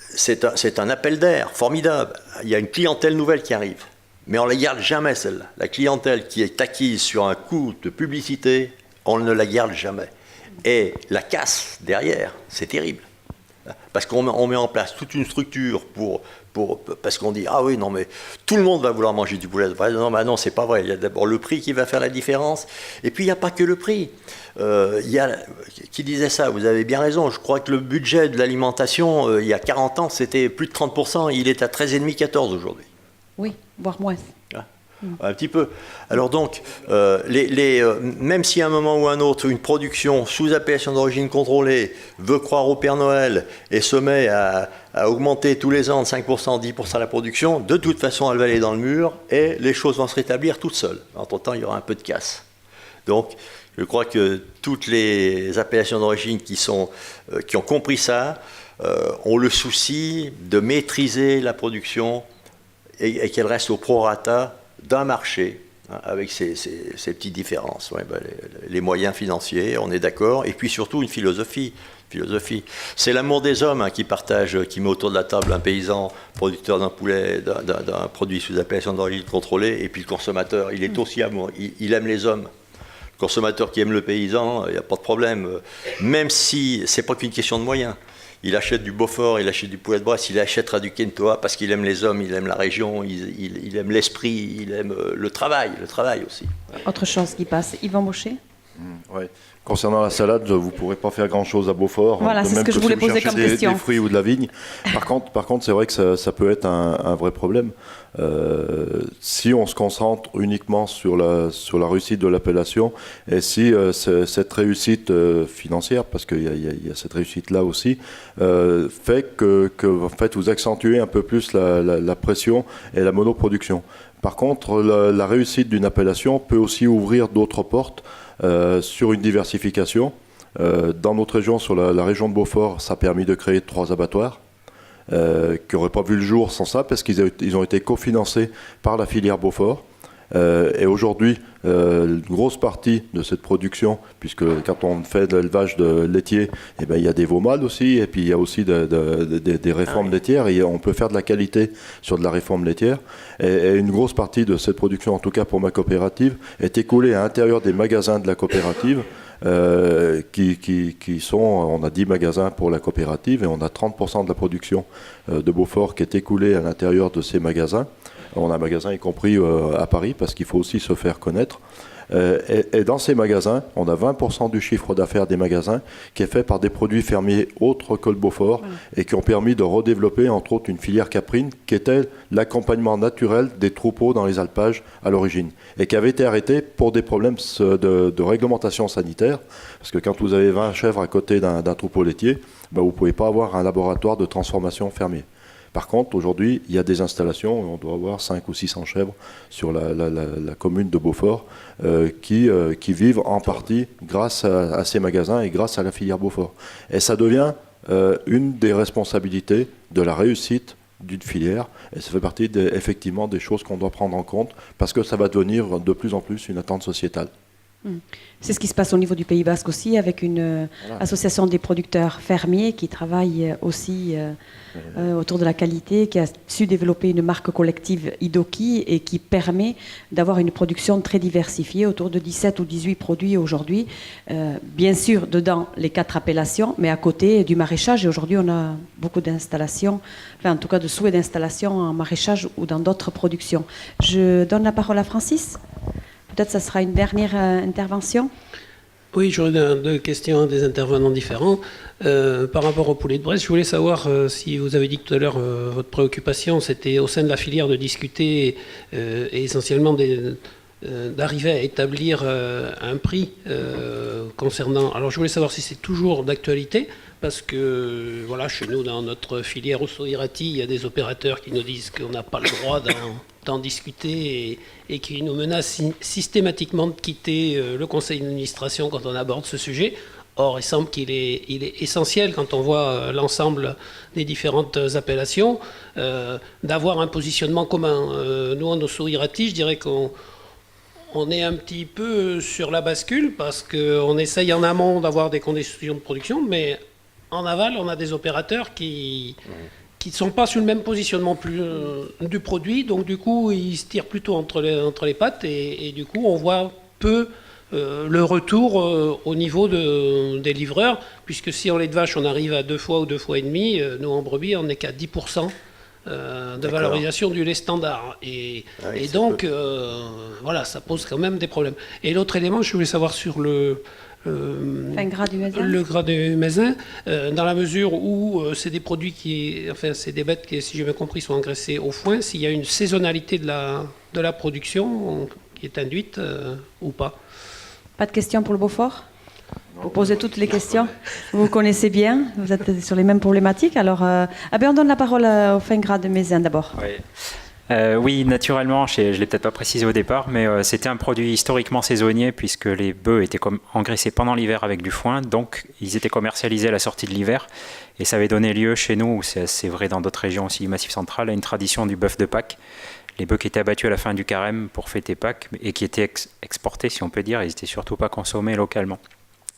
c'est un appel d'air formidable. Il y a une clientèle nouvelle qui arrive, mais on ne la garde jamais, celle-là. La clientèle qui est acquise sur un coût de publicité, on ne la garde jamais. Et la casse derrière, c'est terrible. Parce qu'on met en place toute une structure parce qu'on dit ah oui, non, mais tout le monde va vouloir manger du poulet de Bresse. Non, c'est pas vrai. Il y a d'abord le prix qui va faire la différence. Et puis, il n'y a pas que le prix. Qui disait ça? Vous avez bien raison. Je crois que le budget de l'alimentation, il y a 40 ans, c'était plus de 30%. Il est à 13,5-14 aujourd'hui. Oui, voire moins. Un petit peu. Alors donc, même si à un moment ou à un autre, une production sous appellation d'origine contrôlée veut croire au Père Noël et se met à augmenter tous les ans de 5%, 10% la production, de toute façon, elle va aller dans le mur et les choses vont se rétablir toutes seules. Entre-temps, il y aura un peu de casse. Donc, je crois que toutes les appellations d'origine qui ont compris ça ont le souci de maîtriser la production et qu'elle reste au prorata d'un marché, hein, avec ces petites différences. Ouais, les moyens financiers, on est d'accord, et puis surtout une philosophie. C'est l'amour des hommes, hein, qui met autour de la table un paysan producteur d'un poulet, d'un produit sous appellation d'origine contrôlée, et puis le consommateur, il est aussi amoureux, il aime les hommes. Le consommateur qui aime le paysan, il n'y a pas de problème, même si c'est pas qu'une question de moyens. Il achète du Beaufort, il achète du poulet de Bresse, il achètera du Quintoa parce qu'il aime les hommes, il aime la région, il aime l'esprit, il aime le travail aussi. Autre chose qui passe, Yvan Baucher. Ouais. Concernant la salade, vous ne pourrez pas faire grand-chose à Beaufort. Voilà, c'est ce que je voulais poser comme question. Des fruits ou de la vigne. Par contre, c'est vrai que ça peut être un vrai problème. Si on se concentre uniquement sur la réussite de l'appellation, et si cette réussite financière, parce qu'il y a cette réussite-là aussi, fait que en fait, vous accentuez un peu plus la pression et la monoproduction. Par contre, la réussite d'une appellation peut aussi ouvrir d'autres portes sur une diversification. Dans notre région, sur la région de Beaufort, ça a permis de créer 3 abattoirs qui n'auraient pas vu le jour sans ça, parce qu'ils ont été cofinancés par la filière Beaufort. Et aujourd'hui, une grosse partie de cette production, puisque quand on fait de l'élevage de laitier, il y a des veaux mâles aussi, et puis il y a aussi des réformes laitières, et on peut faire de la qualité sur de la réforme laitière. Et une grosse partie de cette production, en tout cas pour ma coopérative, est écoulée à l'intérieur des magasins de la coopérative, qui sont, on a 10 magasins pour la coopérative, et on a 30% de la production de Beaufort qui est écoulée à l'intérieur de ces magasins. On a un magasin y compris à Paris, parce qu'il faut aussi se faire connaître. Et dans ces magasins, on a 20% du chiffre d'affaires des magasins qui est fait par des produits fermiers autres que le Beaufort, et qui ont permis de redévelopper entre autres une filière caprine qui était l'accompagnement naturel des troupeaux dans les alpages à l'origine, et qui avait été arrêtée pour des problèmes de réglementation sanitaire, parce que quand vous avez 20 chèvres à côté d'un troupeau laitier, vous ne pouvez pas avoir un laboratoire de transformation fermier. Par contre, aujourd'hui, il y a des installations, on doit avoir 5 ou 600 chèvres sur la commune de Beaufort qui vivent en partie grâce à ces magasins et grâce à la filière Beaufort. Et ça devient une des responsabilités de la réussite d'une filière, et ça fait partie effectivement des choses qu'on doit prendre en compte, parce que ça va devenir de plus en plus une attente sociétale. C'est ce qui se passe au niveau du Pays Basque aussi, avec une association des producteurs fermiers qui travaille aussi autour de la qualité, qui a su développer une marque collective Idoki et qui permet d'avoir une production très diversifiée, autour de 17 ou 18 produits aujourd'hui. Bien sûr, dedans les 4 appellations, mais à côté du maraîchage. Et aujourd'hui, on a beaucoup d'installations, enfin en tout cas de souhaits d'installation en maraîchage ou dans d'autres productions. Je donne la parole à Francis. Peut-être que ça sera une dernière intervention. Oui, j'aurais deux questions à des intervenants différents. Par rapport au poulet de Bresse, je voulais savoir si vous avez dit tout à l'heure votre préoccupation, c'était au sein de la filière de discuter et essentiellement d'arriver à établir un prix concernant... Alors je voulais savoir si c'est toujours d'actualité, parce que voilà, chez nous, dans notre filière Osso-Irati, il y a des opérateurs qui nous disent qu'on n'a pas le droit d'en discuter et qui nous menacent systématiquement de quitter le conseil d'administration quand on aborde ce sujet. Or, il semble qu'il est essentiel, quand on voit l'ensemble des différentes appellations, d'avoir un positionnement commun. Nous, en Osso-Irati, je dirais qu'on est un petit peu sur la bascule, parce qu'on essaye en amont d'avoir des conditions de production, mais en aval, on a des opérateurs qui ne sont pas sur le même positionnement du produit, donc du coup, ils se tirent plutôt entre les pattes, et du coup, on voit peu le retour au niveau des livreurs, puisque si en lait de vache, on arrive à 2 fois ou 2 fois et demi, nous, en brebis, on n'est qu'à 10% de valorisation du lait standard. Et donc, voilà, ça pose quand même des problèmes. Et l'autre élément, je voulais savoir sur le gras du Mézin. Le gras du Mézin, dans la mesure où c'est des produits c'est des bêtes qui, si j'ai bien compris, sont engraissées au foin, s'il y a une saisonnalité de la production qui est induite ou pas. Pas de questions pour le Beaufort ? Vous posez toutes les questions. Vous vous connaissez bien, vous êtes sur les mêmes problématiques. Alors, on donne la parole au fin gras de Mézin d'abord. Oui, naturellement, je ne l'ai peut-être pas précisé au départ, mais c'était un produit historiquement saisonnier puisque les bœufs étaient engraissés pendant l'hiver avec du foin, donc ils étaient commercialisés à la sortie de l'hiver et ça avait donné lieu chez nous, c'est assez vrai dans d'autres régions aussi du Massif central, à une tradition du bœuf de Pâques. Les bœufs qui étaient abattus à la fin du carême pour fêter Pâques et qui étaient exportés, si on peut dire, ils n'étaient surtout pas consommés localement.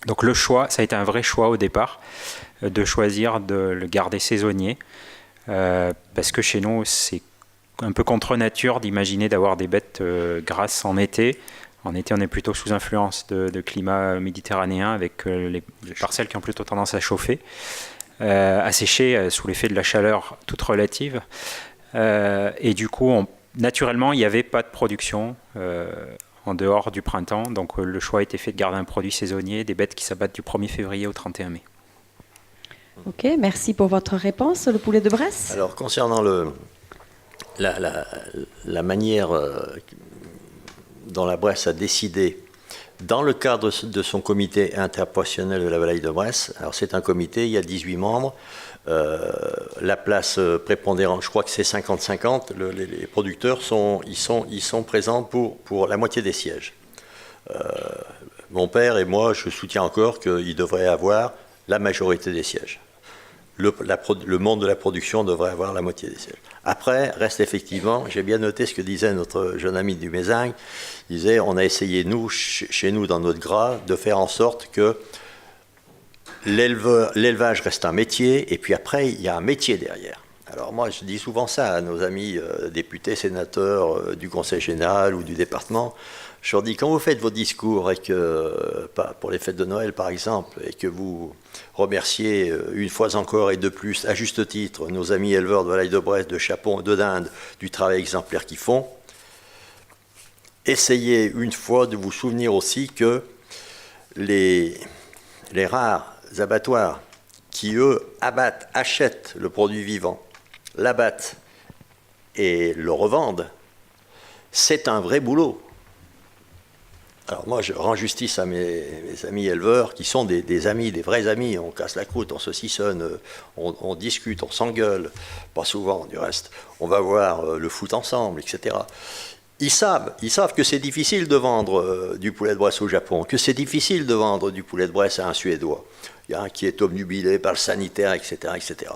Donc le choix, ça a été un vrai choix au départ, de choisir de le garder saisonnier, parce que chez nous, c'est un peu contre nature d'imaginer d'avoir des bêtes grasses en été. En été, on est plutôt sous influence de climat méditerranéen, avec les parcelles qui ont plutôt tendance à chauffer, à sécher sous l'effet de la chaleur toute relative. Et du coup, naturellement, il n'y avait pas de production en dehors du printemps. Donc le choix a été fait de garder un produit saisonnier, des bêtes qui s'abattent du 1er février au 31 mai. Ok, merci pour votre réponse. Le poulet de Bresse ? Alors, concernant la manière dont la Bresse a décidé, dans le cadre de son comité interprofessionnel de la vallée de Bresse, alors c'est un comité, il y a 18 membres, la place prépondérante, je crois que c'est 50-50, les producteurs sont présents pour la moitié des sièges. Mon père et moi, je soutiens encore qu'il devrait avoir la majorité des sièges. Le monde de la production devrait avoir la moitié des sièges. Après, reste effectivement, j'ai bien noté ce que disait notre jeune ami du Mézin, il disait, on a essayé, nous, chez nous, dans notre gras, de faire en sorte que l'élevage reste un métier, et puis après, il y a un métier derrière. Alors moi, je dis souvent ça à nos amis députés, sénateurs du Conseil général ou du département. Je leur dis, quand vous faites vos discours, et que, pour les fêtes de Noël par exemple, et que vous remerciez une fois encore et de plus, à juste titre, nos amis éleveurs de vallée de Bresse, de Chapon, de Dinde, du travail exemplaire qu'ils font, essayez une fois de vous souvenir aussi que les rares abattoirs qui, eux, achètent le produit vivant, l'abattent et le revendent, c'est un vrai boulot. Alors moi, je rends justice à mes amis éleveurs qui sont des amis, des vrais amis. On casse la croûte, on saucissonne, on discute, on s'engueule. Pas souvent, du reste. On va voir le foot ensemble, etc. Ils savent que c'est difficile de vendre du poulet de Bresse au Japon, que c'est difficile de vendre du poulet de Bresse à un Suédois, qui est obnubilé par le sanitaire, etc., etc.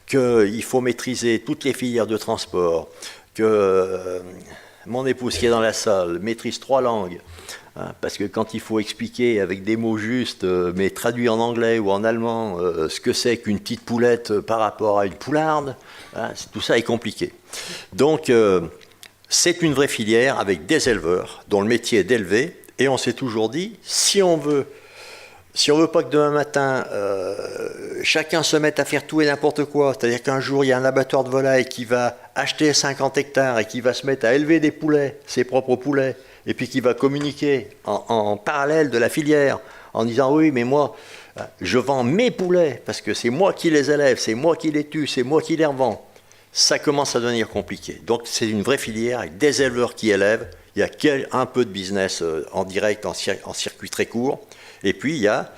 Qu'il faut maîtriser toutes les filières de transport, que mon épouse qui est dans la salle maîtrise 3 langues, hein, parce que quand il faut expliquer avec des mots justes, mais traduits en anglais ou en allemand, ce que c'est qu'une petite poulette par rapport à une poularde, hein, tout ça est compliqué. Donc, c'est une vraie filière avec des éleveurs dont le métier est d'élever, et on s'est toujours dit, si on veut pas que demain matin, chacun se mette à faire tout et n'importe quoi, c'est-à-dire qu'un jour, il y a un abattoir de volailles qui va acheter 50 hectares et qui va se mettre à élever des poulets, ses propres poulets, et puis qui va communiquer en parallèle de la filière, en disant, oui, mais moi, je vends mes poulets, parce que c'est moi qui les élève, c'est moi qui les tue, c'est moi qui les revends. Ça commence à devenir compliqué. Donc, c'est une vraie filière avec des éleveurs qui élèvent. Il y a un peu de business en direct, en circuit très court. Et puis, il y a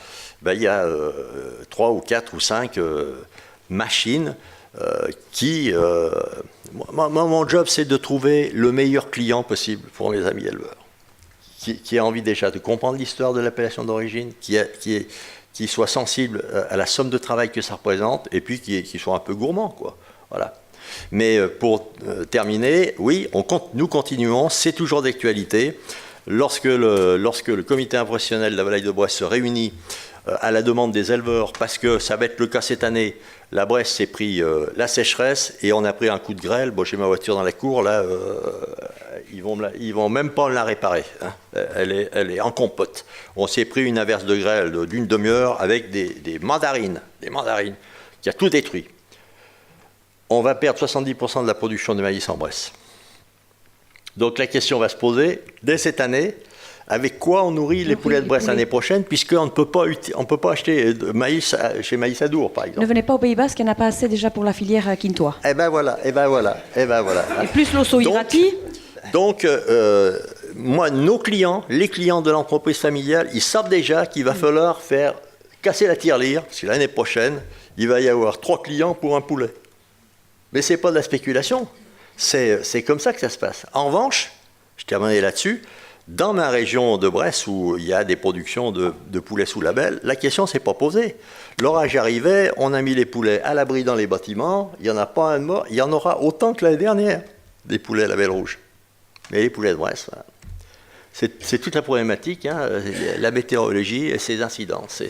3 ou 4 ou 5 machines qui... mon job, c'est de trouver le meilleur client possible pour mes amis éleveurs, qui a envie déjà de comprendre l'histoire de l'appellation d'origine, qui soit sensible à la somme de travail que ça représente, et puis qui soit un peu gourmand, quoi. Voilà. Mais pour terminer, oui, nous continuons, c'est toujours d'actualité. Lorsque le comité professionnel de la volaille de Bresse se réunit à la demande des éleveurs, parce que ça va être le cas cette année, la Bresse s'est pris la sécheresse et on a pris un coup de grêle. Bon, j'ai ma voiture dans la cour, là, ils vont même pas la réparer, hein. Elle est en compote. On s'est pris une averse de grêle d'une demi-heure avec des mandarines qui a tout détruit. On va perdre 70% de la production de maïs en Bresse. Donc la question va se poser, dès cette année, avec quoi on nourrit les poulets de Bresse l'année prochaine, puisqu'on ne peut pas acheter de maïs chez Maïs Adour, par exemple. Ne venez pas au Pays Basque, il n'y en a pas assez déjà pour la filière Quintois. Eh ben voilà. Et plus l'Osso-Irati. Donc, moi, les clients de l'entreprise familiale, ils savent déjà qu'il va falloir faire casser la tirelire, parce que l'année prochaine, il va y avoir 3 clients pour un poulet. Mais ce n'est pas de la spéculation, c'est comme ça que ça se passe. En revanche, je terminerai là-dessus, dans ma région de Bresse, où il y a des productions de poulets sous label, la question ne s'est pas posée. L'orage arrivait, on a mis les poulets à l'abri dans les bâtiments, il n'y en a pas un de mort, il y en aura autant que l'année dernière, des poulets à label rouge. Mais les poulets de Bresse, voilà. C'est toute la problématique, hein, la météorologie et ses incidences.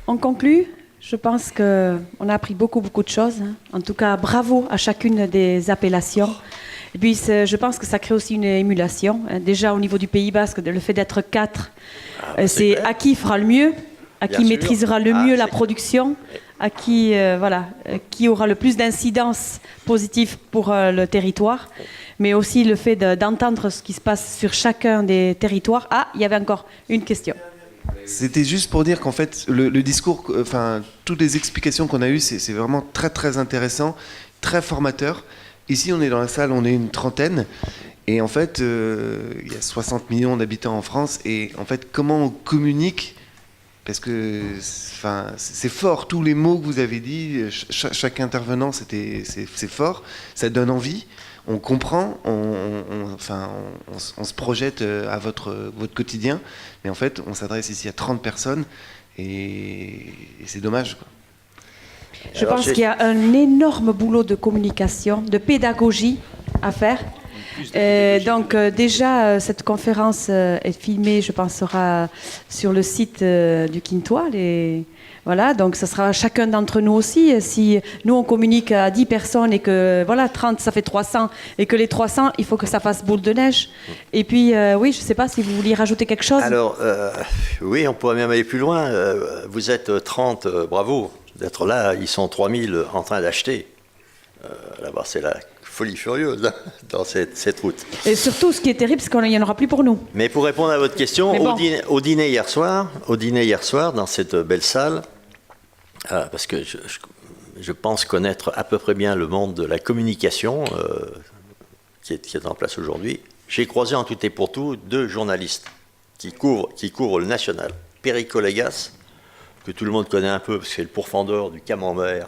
On conclut. Je pense qu'on a appris beaucoup de choses. En tout cas, bravo à chacune des appellations. Et puis, je pense que ça crée aussi une émulation. Déjà, au niveau du Pays Basque, le fait d'être 4, c'est à qui fera le mieux, à qui maîtrisera le mieux la production, à qui aura le plus d'incidence positive pour le territoire, mais aussi le fait d'entendre ce qui se passe sur chacun des territoires. Ah, il y avait encore une question. C'était juste pour dire qu'en fait, le discours, enfin, toutes les explications qu'on a eues, c'est vraiment très très intéressant, très formateur. Ici, on est dans la salle, on est une trentaine, et en fait, il y a 60 millions d'habitants en France, et en fait, comment on communique, parce que c'est fort, tous les mots que vous avez dit, chaque intervenant, c'est fort, ça donne envie. On comprend, on se projette à votre quotidien, mais en fait, on s'adresse ici à 30 personnes et c'est dommage, quoi. Je pense qu'il y a un énorme boulot de communication, de pédagogie à faire. Donc déjà, cette conférence est filmée, je pense, sera sur le site du Quintois. Voilà, donc ce sera chacun d'entre nous aussi. Si nous, on communique à 10 personnes et que 30, ça fait 300, et que les 300, il faut que ça fasse boule de neige. Et puis, oui, je ne sais pas si vous vouliez rajouter quelque chose. Alors, oui, on pourrait même aller plus loin. Vous êtes 30, bravo d'être là. Ils sont 3000 en train d'acheter. Là-bas, c'est la folie furieuse dans cette route. Et surtout, ce qui est terrible, c'est qu'il n'y en aura plus pour nous. Mais pour répondre à votre question, au dîner hier soir, dans cette belle salle, parce que je pense connaître à peu près bien le monde de la communication qui est en place aujourd'hui, j'ai croisé en tout et pour tout 2 journalistes qui couvrent le national. Perico Légas, que tout le monde connaît un peu, parce que c'est le pourfendeur du camembert,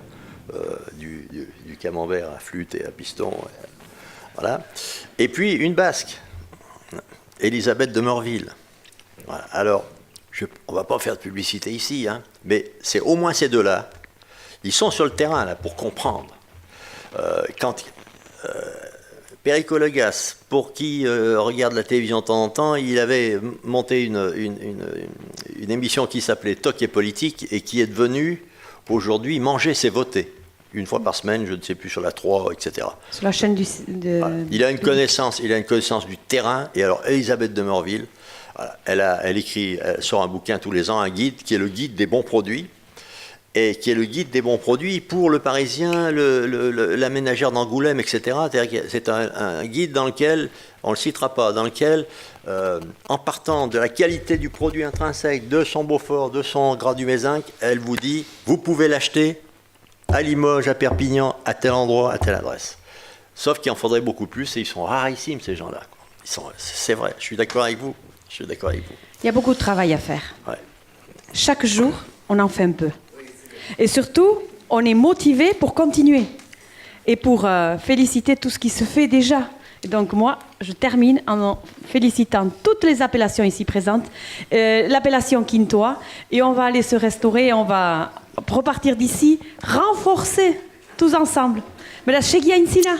du camembert à flûte et à piston. Voilà. Et puis une Basque, Elisabeth de Morville. Voilà. Alors, on ne va pas faire de publicité ici, hein, mais c'est au moins ces 2-là. Ils sont sur le terrain là, pour comprendre. Perico Legas, pour qui regarde la télévision de temps en temps, il avait monté une émission qui s'appelait Toc et Politique et qui est devenue aujourd'hui Manger c'est voter. Une fois par semaine, je ne sais plus, sur la 3, etc. Sur la chaîne Voilà. Il a une connaissance du terrain. Et alors, Elisabeth de Morville, voilà, elle sort un bouquin tous les ans, un guide, qui est le guide des bons produits. Et qui est le guide des bons produits pour le Parisien, la ménagère d'Angoulême, etc. C'est un guide dans lequel, on ne le citera pas, dans lequel, en partant de la qualité du produit intrinsèque, de son Beaufort, de son Gras du Mézenc, elle vous dit, vous pouvez l'acheter à Limoges, à Perpignan, à tel endroit, à telle adresse. Sauf qu'il en faudrait beaucoup plus et ils sont rarissimes, ces gens-là. C'est vrai, je suis d'accord avec vous. Il y a beaucoup de travail à faire. Ouais. Chaque jour, on en fait un peu. Et surtout, on est motivé pour continuer et pour féliciter tout ce qui se fait déjà. Et donc moi, je termine en félicitant toutes les appellations ici présentes, l'appellation Quintoa, et on va aller se restaurer, on va repartir d'ici, renforcer tous ensemble. Mais la Chegia Insina.